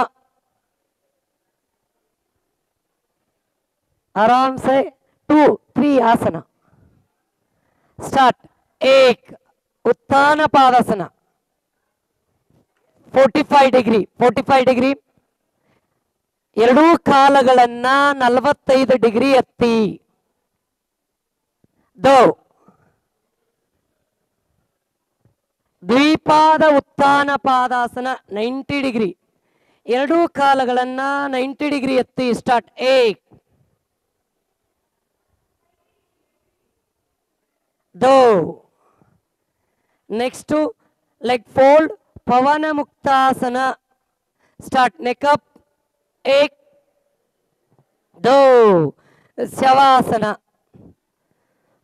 आराम से 2 3 आसना. Start. 1 उत्थान पादासना. 45 degree. ಎರಡೂ ಕಾಲುಗಳನ್ನ 45 ಡಿಗ್ರಿ ಎತ್ತಿ. 2 ದ್ವಿಪಾದ ಉತ್ಥಾನ ಪಾದಾಸನ 90 ಡಿಗ್ರಿ. ಎರಡೂ ಕಾಲುಗಳನ್ನ 90 ಡಿಗ್ರಿ ಎತ್ತಿ. ಸ್ಟಾರ್ಟ್. 1 2 ನೆಕ್ಸ್ಟ್ ಲೆಗ್ ಫೋಲ್ಡ್ ಪವನ ಮುಕ್ತಾಸನ. ಸ್ಟಾರ್ಟ್. Neck up. 1 2 शवासना.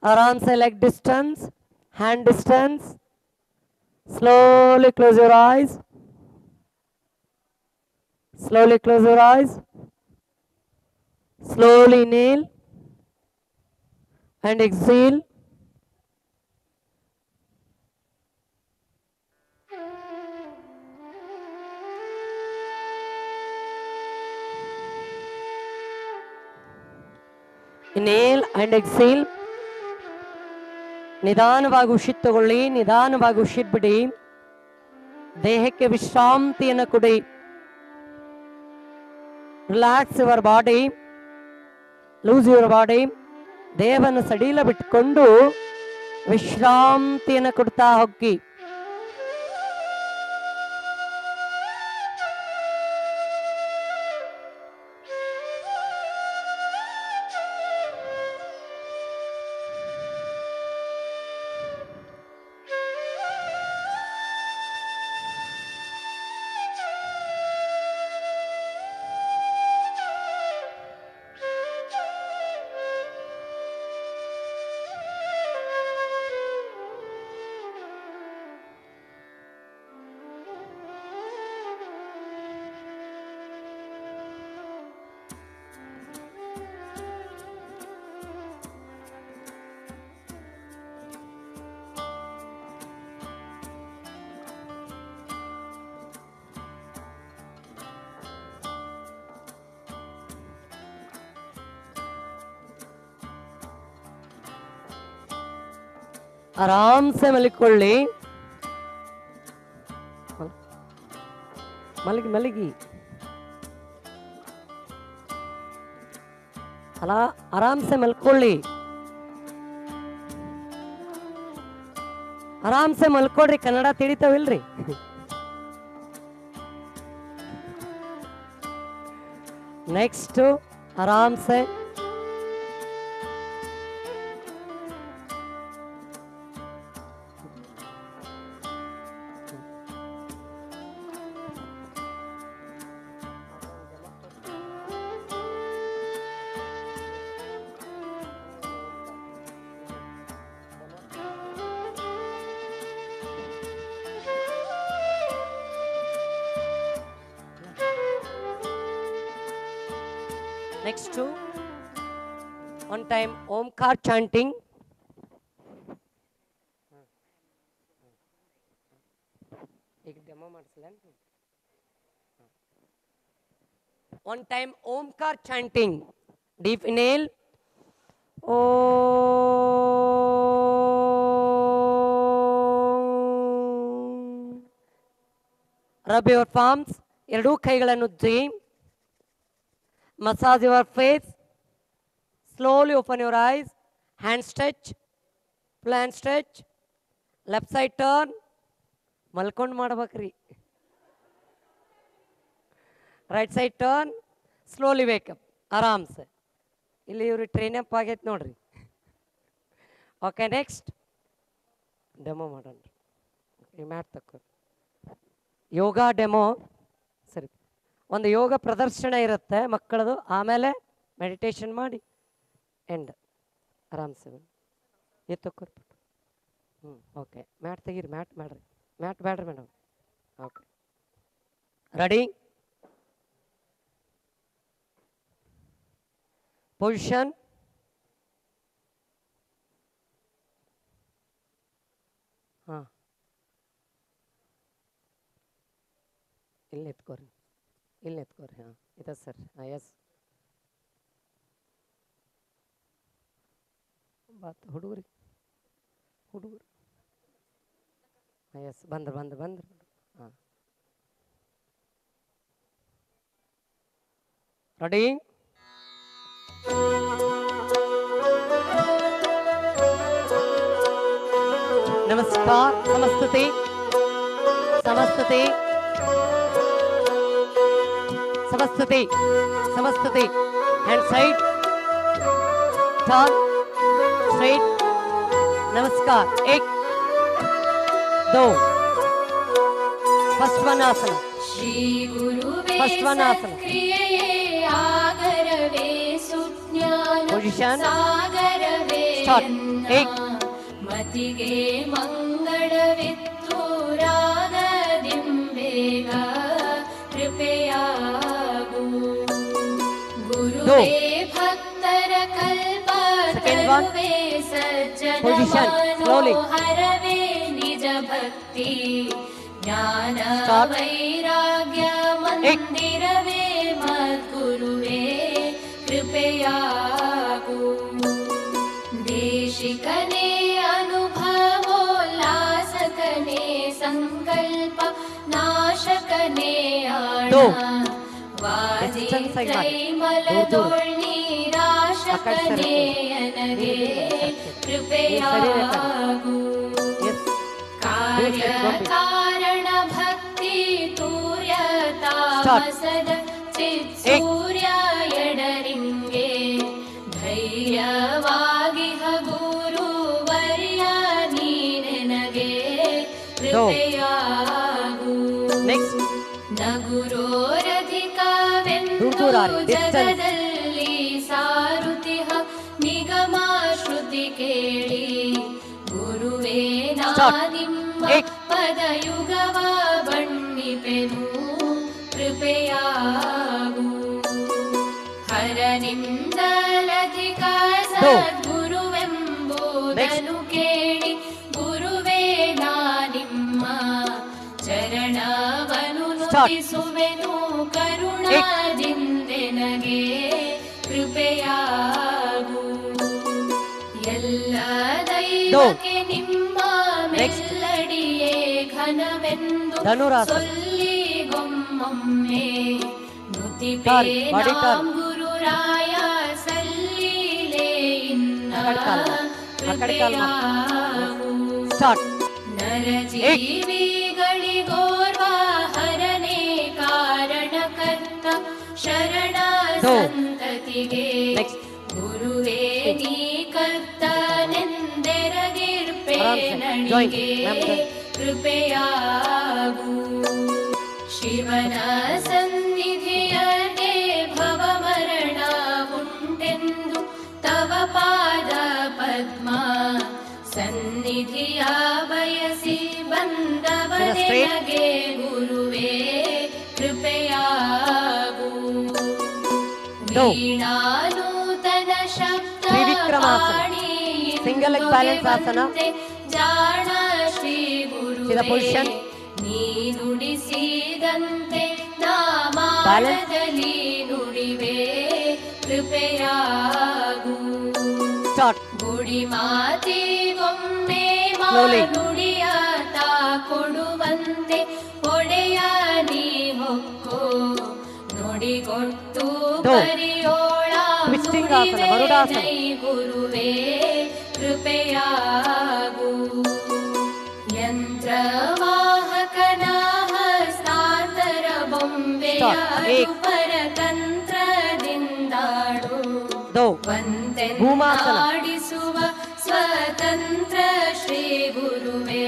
आराम से leg distance, hand distance. Slowly close your eyes. Slowly inhale and exhale. Inhale and exhale. ನಿಧಾನವಾಗಿ ಉಸಿರು ತಗೊಳ್ಳಿ, ನಿಧಾನವಾಗಿ ಉಸಿರು ಬಿಡಿ. ದೇಹಕ್ಕೆ ವಿಶ್ರಾಂತಿಯನ್ನು ಕೊಡಿ. Relax your body, lose your body. ದೇಹವನ್ನು ಸಡಿಲ ಬಿಟ್ಕೊಂಡು ವಿಶ್ರಾಂತಿಯನ್ನು ಕೊಡ್ತಾ ಹೋಗಿ. आराम से मलिಕೊಳ್ಳಿ. ಮಲಗಿ ಅಲ್ಲ, ಆರಾಮ್ ಸೆ ಮಲ್ಕೊಳ್ಳಿ. ಆರಾಮ್ ಸೆ ಮಲ್ಕೊಳ್ರಿ. ಕನ್ನಡ ತಿಳಿತಾವಿಲ್ರಿ? ನೆಕ್ಸ್ಟ್ ಆರಾಮ್ ಸೆ Next to one time Omkar chanting. एक demo ಮಾಡಿಸಲೇನ್? One time Omkar chanting. Deep inhale. Om. Rub your palms, ಎರಡೂ ಕೈಗಳನ್ನು ಉಜ್ಜಿ. Massage your face, slowly open your eyes, hand stretch, plan stretch, left side turn, ಮಲ್ಕೊಂಡು ಮಾಡ್ಬೇಕ್ರಿ. Right side turn, slowly wake up, ಆರಾಮ್ಸೆ. ಇಲ್ಲಿ ಇವ್ರಿಗೆ ಟ್ರೈನ್ ಅಪ್ ಆಗೈತೆ ನೋಡ್ರಿ. ಓಕೆ, ನೆಕ್ಸ್ಟ್ ಡೆಮೋ ಮಾಡೋಣ. ಈ ಮ್ಯಾಟ್ ತಕ್ಕೋ. ಯೋಗ ಡೆಮೋ. ಸರಿ, ಒಂದು ಯೋಗ ಪ್ರದರ್ಶನ ಇರುತ್ತೆ ಮಕ್ಕಳದು, ಆಮೇಲೆ ಮೆಡಿಟೇಷನ್ ಮಾಡಿ ಎಂಡ್ ಆರಾಮ್ಸೆ ಎತ್ತಕ್ಕೊರ್ಬಿಟ್ಟು. ಓಕೆ, ಮ್ಯಾಟ್ ತೆಗೀರಿ, ಮ್ಯಾಟ್ ಮಾಡ್ರಿ, ಮ್ಯಾಟ್ ಬೇಡ್ರಿ ಮೇಡಮ್. Okay, ready? ಪೊಸಿಷನ್. ಹಾಂ, ಇಲ್ಲಿ ಎತ್ಕೋರಿ, ಇಲ್ಲಿ ಎತ್ಕೋರಿ. ಹಾಂ, ಇದೆ ಸರ್. ಹಾಂ, ಎಸ್. ಬಾತ್ ಹುಡುಗರು. ಹಾಂ, ಎಸ್, ಬಂದ್ರು. ಹಾಂ, ರೆಡಿ? नमस्कार, Samasthiti, Samasthiti, Samasthiti, Samasthiti. Hand side, turn, straight. नमस्कार. 1 2. फर्स्ट वन आसन. श्री गुरुवे फर्स्ट वन आसन. आगरवे सुज्ञान पोजीशन. सागरवे स्टार्ट. 1 मतिगे मंगलवित्तु रागदिंबेग कृपयागु गुरुवे भक्तर कल्प तरुवे सज्जन मनोहरवे निज भक्ति ज्ञान वैराग्य मंदिरवे मद्गुरुवे कृपयागु देशिकने अनुभवोल्लासकने संकल्प नाशकने वाजित्रैमलदोळ्नि राशकने अनगे कृपयागु कार्य कारण भक्ति तूर्यतामसद चित्सूर्य एडरिंगे धैर्यवागिह गुरुवर्य नीनेनगे कृपयागु ನ ಗುರೋರಧಿಕವೆಂದು ಜಗದಲ್ಲಿ ಸಾರುತಿಹ ನಿಗಮ ಶ್ರುತಿ ಕೇಳಿ ಗುರುವೇ ನಾನಿಮ್ಮ ಪದಯುಗವ ಬಣ್ಣಿಪೆನು ಕೃಪೆಯಾಗು ಹರನಿಂದಲಧಿಕ ಸದ್ಗುರುವೆಂಬುದನು ಕೇಳಿ ಗುರುವೇ ನಾನಿಮ್ಮ ಚರಣವನು ನುಡಿಸುವೆನು ಕರುಣಾದಿಂದೆನಗೆ ಕೃಪೆಯಾಗು ಎಲ್ಲ ದೈವಕ್ಕೆ ನಿಮ್ಮ ಮೆಲ್ಲಡಿಯೇ ಘನವೆಂದು ಸೊಲ್ಲಿಗೊಮ್ಮೊಮ್ಮೆ ನುತಿಪೇ ನಾಂ ಗುರುರಾಯ ಸಲ್ಲೀಲೆ ಇನ್ನ ಕೃಪೆಯಾಗು ನರಜೀವಿಗಳಿಗೋರ್ವ ಹರನೇ ಕಾರಣಕರ್ತ ಶರಣ ಸಂತತಿಗೆ ಗುರುವೇ ನೀ ಕರ್ತನೆಂದೆರಗಿರ್ಪೆ ನಣಿಗೆ ಕೃಪೆಯಾಗು ಶಿವನ ಸನ್ನಿಧಿಯಗೆ ಭವಮರಣ ಉಂಟೆಂದು ತವ ಪಾದ ಪದ್ಮ ಸನ್ನಿಧಿಯ ಬಯಸಿ ಬಂದವನಿಗೆ ಗುರುವೇ ಕೃಪೆಯಾಗು ವೀಣಾನೂತನ ಶಬ್ದ ಪಾಣಿಯಿಂದುಗೆ ಜಾಣ ಶ್ರೀ ಗುರುವೇ ನೀ ನುಡಿಸಿದಂತೆ ನಾ ಮಾಡದಲ್ಲಿ ನುಡಿವೆ ಕೃಪೆಯಾಗು ಗುಡಿ ಮಾತಿಗೊಮ್ಮೆ ನುಡಿಯ ತಾ ಕೊಡುವಂತೆ ಒಡೆಯ ಹೊಕ್ಕು ನುಡಿಗೊಟ್ಟು Do. ಬರಿಯೋಳ Twisting asana, Varudasana. ನುಡಿವೆ ಗುರುವೇ ಕೃಪೆಯಾಗು ಯಂತ್ರವಾಹಕನ ಹಸ್ತಾಂತರ ಬೊಂಬೆಯ Start. Ek. ಪರತಂತ್ರದಿಂದಾಡು Do. ಭೂಮಾಸನ. ವಂತೆನ್ನಾಡಿಸುವ ಸ್ವತಂತ್ರ ಶ್ರೀ ಗುರುವೇ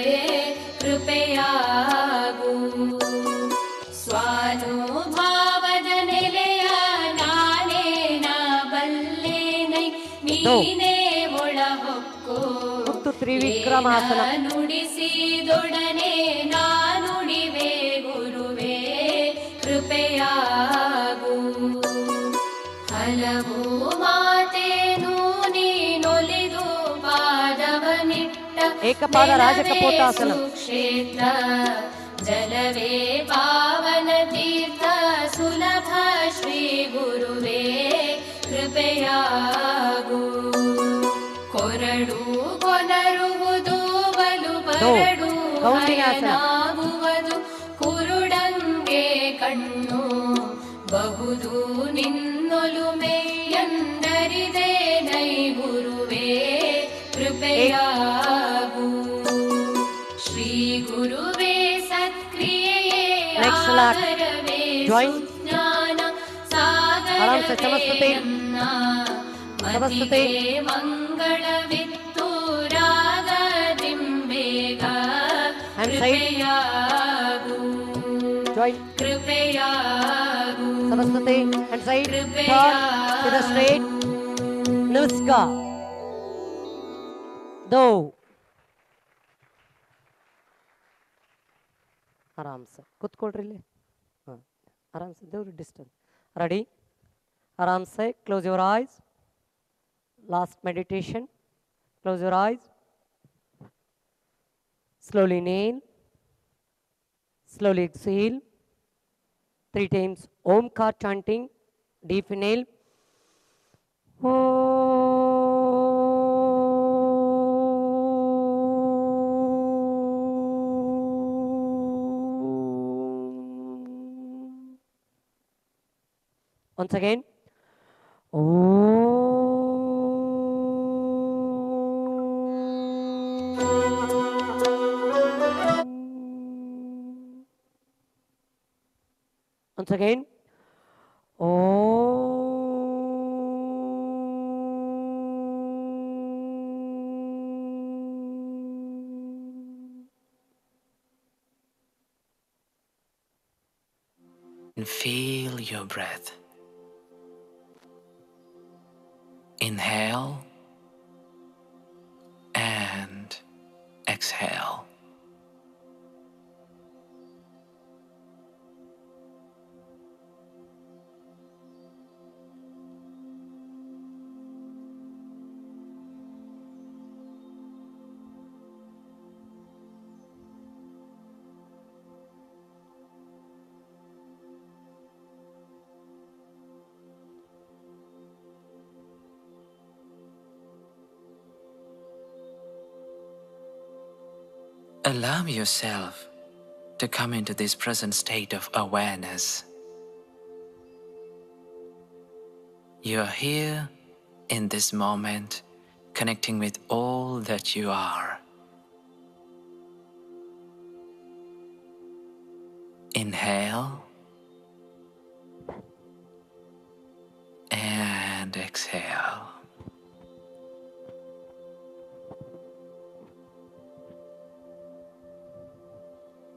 ಕೃಪೆಯಾಗು ಸ್ವಾನುಭಾವದ ನೆಲೆಯ ನಾನೇನ ಬಲ್ಲೇನೈ ನೀನೇ ಒಳಹೊಕ್ಕು ಮುತ್ತು ತ್ರಿವಿಕ್ರಮಾಸನ. ನುಡಿಸಿದೊಡನೆ ನಾನುಡಿವೆ ಗುರುವೇ ಕೃಪೆಯಾಗು ಹಲವು ಮಾತೇನು ನೀನೊಲಿದು ಪಾದವನಿಟ್ಟ ಏಕಪಾದ ರಾಜಕಪೋತಾಸನ. ಕ್ಷೇತ್ರ ಜಲವೇ ಪಾವನ ತೀರ್ಥ ಸುಲಭ ಶ್ರೀ ಗುರುವೇ ಕೃಪೆಯಾಗು ಕೊರಡು ಕೊನರುವುದು ಬಲು ಬರಡು ಹಯನಾಗುವುದು ಕುರುಡಂಗೆ ಕಣ್ಣು ಬಹುದು ನಿನ್ನೊಲುಮೆಯಂದರಿದೆ ನೈ ಗುರುವೇ ಕೃಪೆಯಾಗು ಶ್ರೀ ಗುರುವೇ ಸತ್ಕ್ರಿಯೆಯೇ Next lot. ಆಧಾರವೇ Join. ಸುಜ್ಞಾನ ಆರಾಮ್ ಸೆ ಚಮತ್ಸುತ್ತೆ. ಸಾಗರವೆನ್ನ ಚಮತ್ಸುತ್ತೆ. ಮತಿಗೆ ಮಂಗಳವಿತ್ತು ರಾಗದಿಂಬೇಗ And side. ಕೃಪೆಯಾಗು Join. ಕೃಪೆಯಾಗು Saraswati and side. Krupeyagu. Turn to the straight. Namaskar. Do. ಆರಾಮ್ ಸೆ ಕೂತ್ಕೊಳ್ರಿ ಇಲ್ಲಿ. ಹಾಂ ಆರಾಮ್ ಸೆ ದೇವ್ರ ಡಿಸ್ಟೆನ್ಸ್ ರೆಡಿ. ಆರಾಮ್ ಸೆ close your ice. Last meditation. Close your ice. Slowly inhale. Slowly exhale. 3 times Omkar chanting. Deep inhale. Once again. Once again. And feel your breath. Inhale and exhale. Allow yourself to come into this present state of awareness. You are here in this moment, connecting with all that you are. Inhale and exhale.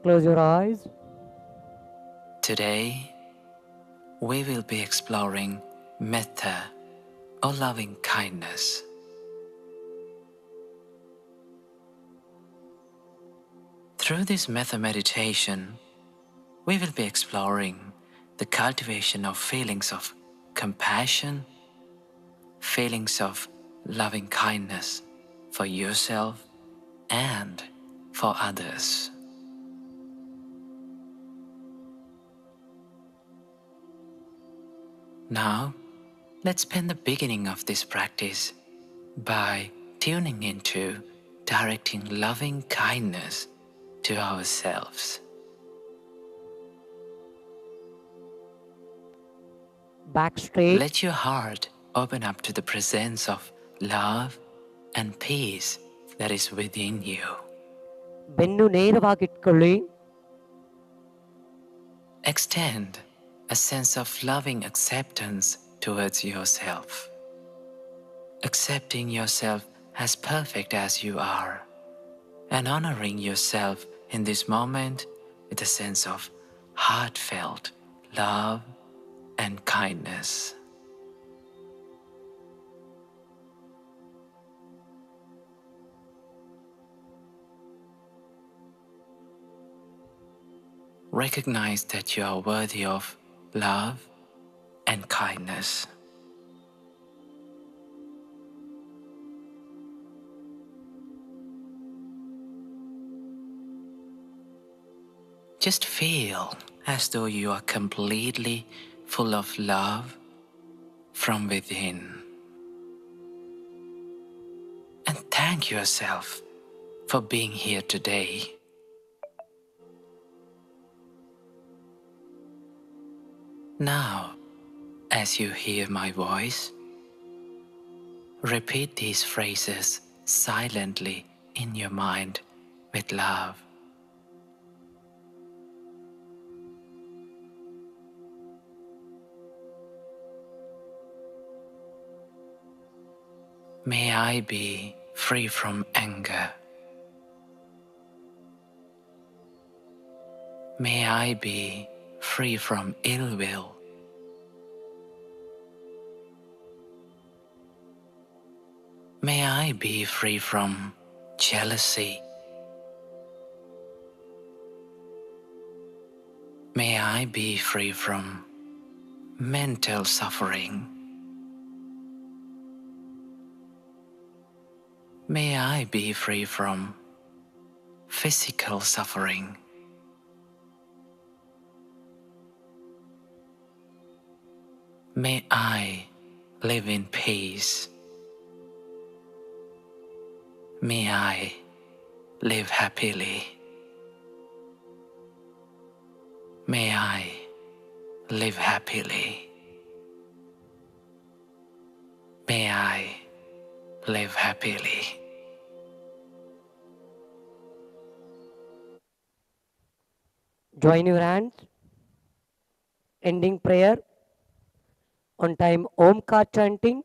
Close your eyes. Today, we will be exploring metta or loving kindness. Through this metta meditation, we will be exploring the cultivation of feelings of compassion, feelings of loving kindness for yourself and for others. Now, let's spend the beginning of this practice by tuning into directing loving kindness to ourselves. back straight. Let your heart open up to the presence of love and peace that is within you. ಬೆನ್ನು ನೇರವಾಗಿಟ್ಕೊಳ್ಳಿ. Extend a sense of loving acceptance towards yourself. Accepting yourself as perfect as you are, and honoring yourself in this moment with a sense of heartfelt love and kindness. Recognize that you are worthy of love and kindness. Just feel as though you are completely full of love from within. And thank yourself for being here today. Now, as you hear my voice, repeat these phrases silently in your mind with love. May I be free from anger. May I be free from ill will. May I be free from jealousy. May I be free from mental suffering. May I be free from physical suffering. May I live in peace. May I live happily. May I live happily. May I live happily. Join your hands. Ending prayer. On time, Omkar chanting.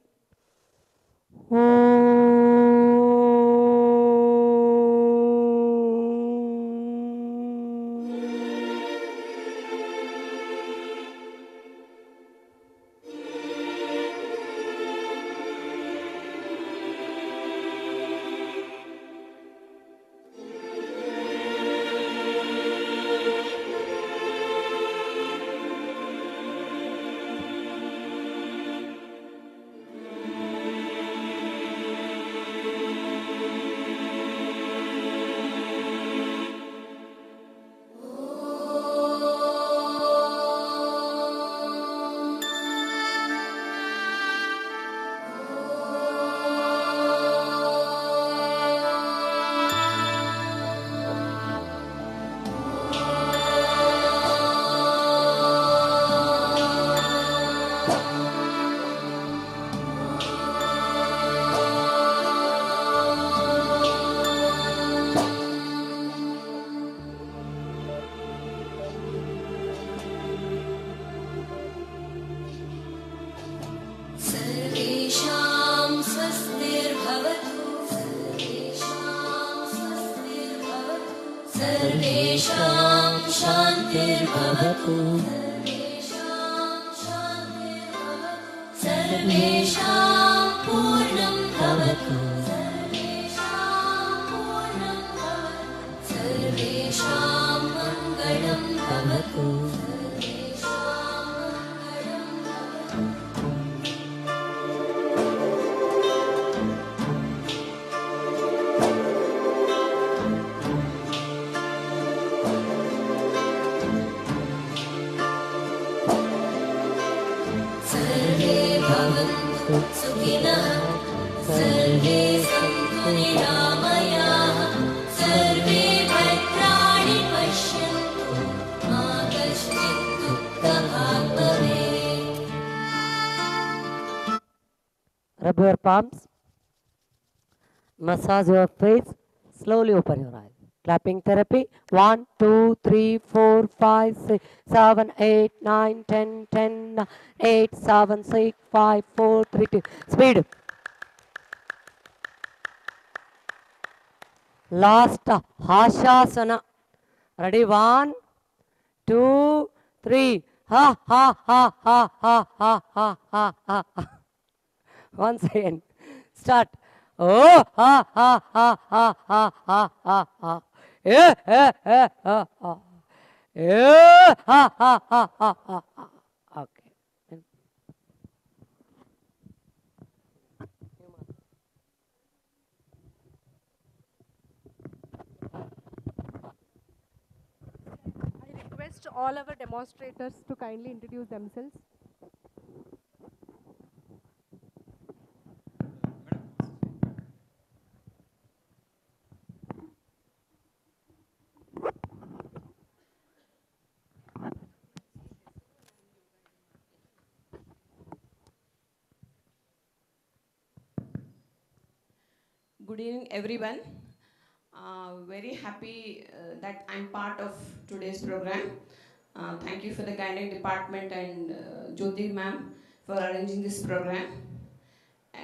सर्वेषां शान्तिर्भवतु सर्वेषां पूर्णं भवतु सर्वेषां मङ्गलं भवतु सुखिनः सर्वे सन्तु निरामयाः सर्वे भद्राणि पश्यन्तु मा कश्चित् Rub your palms. Massage your face. Slowly open your eyes. Clapping therapy. 1, 2, 3, 4, 5, 6, 7, 8, 9, 10, 10, 8, 7, 6, 5, 4, 3, 2. Speed. Last Hashasana. Ready? 1, 2, 3. Ha ha ha ha ha ha ha ha ha. Once again. Start. Oh ha ha ha ha ha ha ha ha. Eh eh eh ha ha. Eh ha ha ha ha ha ha. Okay. I request all our demonstrators to kindly introduce themselves. Good evening, everyone. Very happy that I'm part of today's program. Thank you for the guiding department and Jyoti ma'am for arranging this program.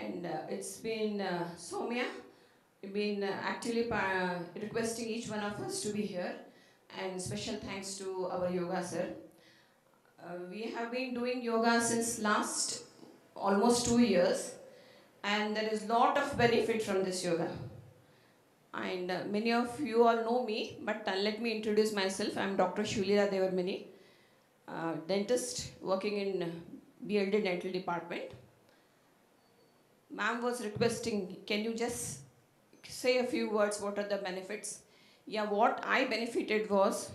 And it's been Soumya, been actually requesting each one of us to be here. And special thanks to our yoga sir. We have been doing yoga since last almost 2 years. And there is lot of benefit from this yoga. And many of you all know me, but let me introduce myself. I'm Dr. Shulira Devarmani, dentist working in BLD Dental Department. Ma'am was requesting, can you just say a few words, what are the benefits? Yeah, what I benefited was,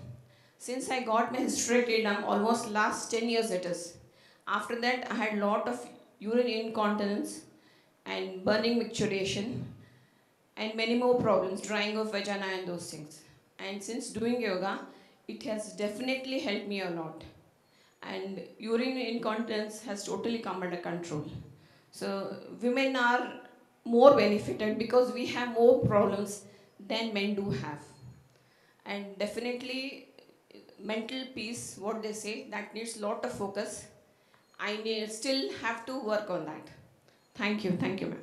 since I got my hysterectomy, almost last 10 years it is. After that, I had lot of urine incontinence and burning micturition and many more problems, drying of vagina and those things. And since doing yoga, it has definitely helped me a lot. And urine incontinence has totally come under control. So women are more benefited because we have more problems than men do have. And definitely mental peace, what they say, that needs lot of focus. I still have to work on that. Thank you, ma'am.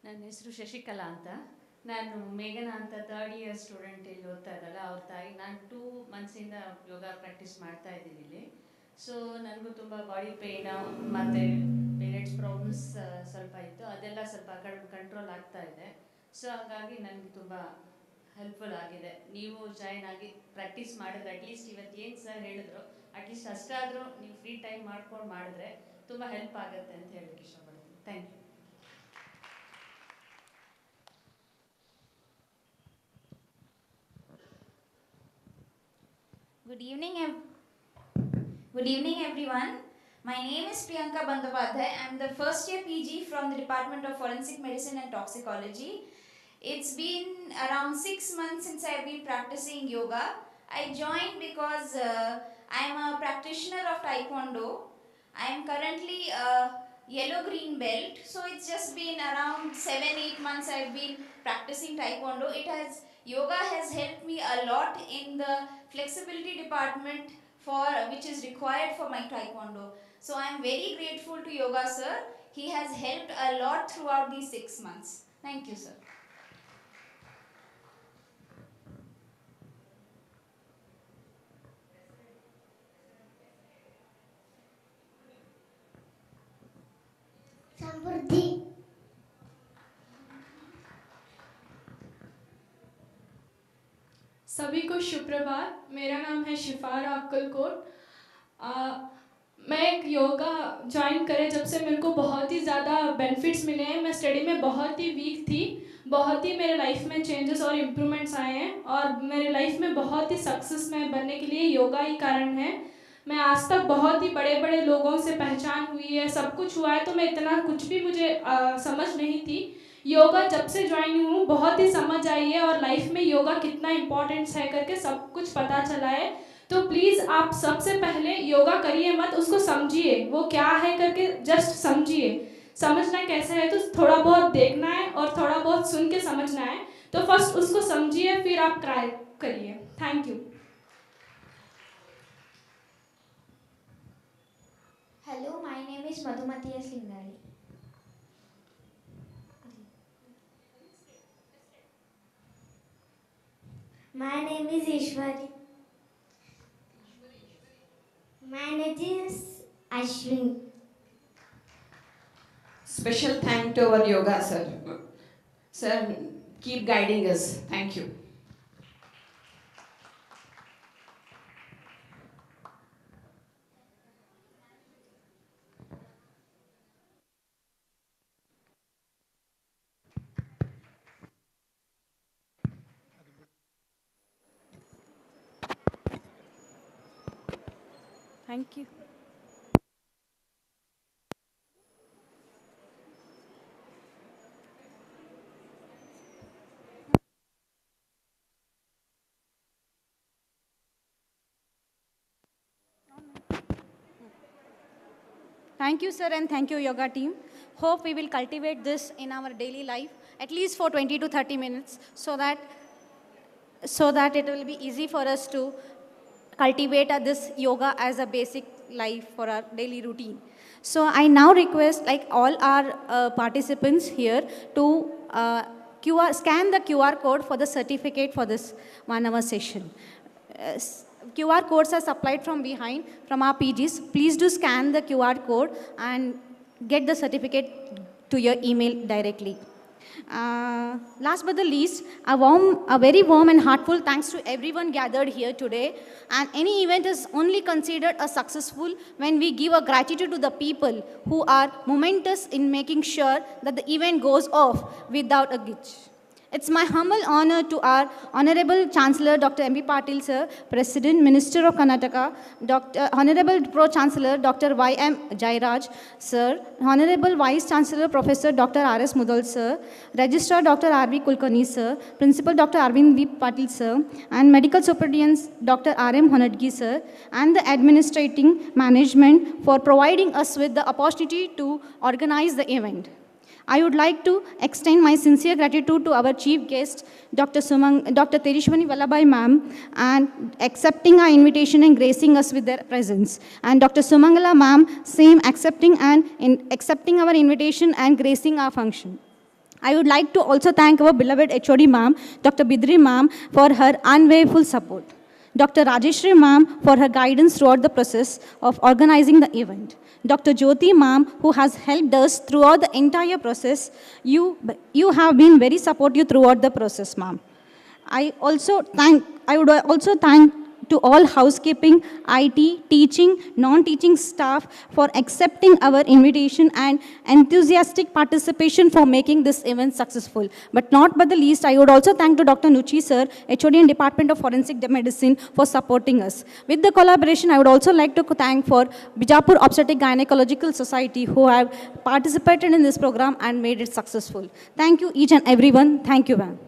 ನನ್ನ ಹೆಸರು ಶಶಿಕಲಾ ಅಂತ. ನಾನು ಮೇಘನಾ ಅಂತ 3rd year student ಇಲ್ಲಿ ಓದ್ತಾ ಇದ್ದಲ್ಲ, ಅವ್ರ ತಾಯಿ. ನಾನು 2 ಮಂತ್ಸಿಂದ ಯೋಗ ಪ್ರಾಕ್ಟೀಸ್ ಮಾಡ್ತಾ ಇದ್ದೀನಿ ಇಲ್ಲಿ. ಸೊ ನನಗೂ ತುಂಬ ಬಾಡಿ ಪೇಯ್ನ ಮತ್ತು ಪೀರಿಯಡ್ಸ್ ಪ್ರಾಬ್ಲಮ್ಸ್ ಸ್ವಲ್ಪ ಇತ್ತು, ಅದೆಲ್ಲ ಸ್ವಲ್ಪ ಕಂಟ್ರೋಲ್ ಆಗ್ತಾ ಇದೆ. ಸೊ ಹಾಗಾಗಿ ನನಗೆ ತುಂಬ ಹೆಲ್ಪ್ಫುಲ್ ಆಗಿದೆ. ನೀವು ಜಾಯ್ನ್ ಆಗಿ ಪ್ರಾಕ್ಟೀಸ್ ಮಾಡಿದ್ರೆ, ಅಟ್ಲೀಸ್ಟ್ ಇವತ್ತು ಏನು ಸರ್ ಹೇಳಿದ್ರು, ಅಟ್ಲೀಸ್ಟ್ ಅಷ್ಟಾದರೂ ನೀವು ಫ್ರೀ ಟೈಮ್ ಮಾಡ್ಕೊಂಡು ಮಾಡಿದ್ರೆ ತುಂಬ ಹೆಲ್ಪ್ ಆಗುತ್ತೆ ಅಂತ ಹೇಳಕ್ಕೆ ಇಷ್ಟಪಡ್ತೀನಿ. Thank you. Good evening, everyone. My name is Priyanka Bandyopadhyay. I am the first year PG from the Department of Forensic Medicine and Toxicology. It's been around 6 months since I have been practicing yoga. I joined because I am a practitioner of Taekwondo. I am currently a yellow-green belt. So it's just been around 7-8 months I have been practicing Taekwondo. Yoga has helped me a lot in the flexibility department which is required for my Taekwondo. So I am very grateful to Yoga sir. He has helped a lot throughout these 6 months. Thank you, sir. Samurdhi. सभी को सुप्रभात। मेरा नाम है शिफार अक्कलकोट। मैं एक yoga join करे जब से मेरे को बहुत ही ज़्यादा बेनिफिट्स मिले हैं। मैं स्टडी में बहुत ही वीक थी, बहुत ही मेरे लाइफ में चेंजेस और इम्प्रूवमेंट्स आए हैं और मेरे लाइफ में बहुत ही सक्सेस में बनने के लिए योगा ही कारण है। मैं आज तक बहुत ही बड़े बड़े लोगों से पहचान हुई है, सब कुछ हुआ है, तो मैं इतना कुछ भी मुझे समझ नहीं थी योगा जब से ज्वाइन हूँ बहुत ही समझ आई है और लाइफ में योगा कितना इम्पोर्टेंस है करके सब कुछ पता चला है। तो प्लीज़ आप सबसे पहले योगा करिए मत, उसको समझिए वो क्या है करके जस्ट समझिए। समझना कैसे है तो थोड़ा बहुत देखना है और थोड़ा बहुत सुन के समझना है। तो फर्स्ट उसको समझिए फिर आप ट्राई करिए। Thank you. Hello, my name is Madhumati S. Lingari. My name is Ishwari. My name is Ashwin. Special thank to our yoga sir. Sir, keep guiding us. Thank you. Thank you. Thank you, sir, and thank you, yoga team. Hope we will cultivate this in our daily life, at least for 20 to 30 minutes, so that it will be easy for us to cultivate this yoga as a basic life for our daily routine. So I now request like all our participants here to scan the QR code for the certificate for this 1 hour session. QR codes are supplied from behind, from our PGs. Please do scan the QR code and get the certificate to your email directly. Last but the least, a very warm and heartfelt thanks to everyone gathered here today. And any event is only considered a successful when we give a gratitude to the people who are momentous in making sure that the event goes off without a glitch. It's my humble honor to our Honorable Chancellor Dr. M.B. Patil sir, President, Minister of Karnataka, Honorable Pro-Chancellor Dr. Y.M. Jairaj sir, Honorable Vice Chancellor Professor Dr. R.S. Mudal sir, Registrar Dr. R.V. Kulkarni sir, Principal Dr. Arvind V. Patil sir, and Medical Superintendent Dr. R.M. Honadgi sir, and the administrating management for providing us with the opportunity to organize the event. I would like to extend my sincere gratitude to our chief guest, Dr. Terishwani Vallabhai ma'am, and accepting our invitation and gracing us with their presence. And Dr. Sumangala ma'am, same accepting our invitation and gracing our function. I would like to also thank our beloved HOD ma'am, Dr. Bidri ma'am, for her unwavering support. Dr. Rajeshri ma'am for her guidance throughout the process of organizing the event. Dr. Jyoti ma'am, who has helped us throughout the entire process. You have been very supportive throughout the process, ma'am. I would also thank to all housekeeping, IT, teaching, non-teaching staff for accepting our invitation and enthusiastic participation for making this event successful. But not but the least, I would also thank to Dr. Nuchi sir, HOD and Department of Forensic Medicine for supporting us. With the collaboration, I would also like to thank for Bijapur Obstetric Gynecological Society who have participated in this program and made it successful. Thank you each and everyone. Thank you, ma'am.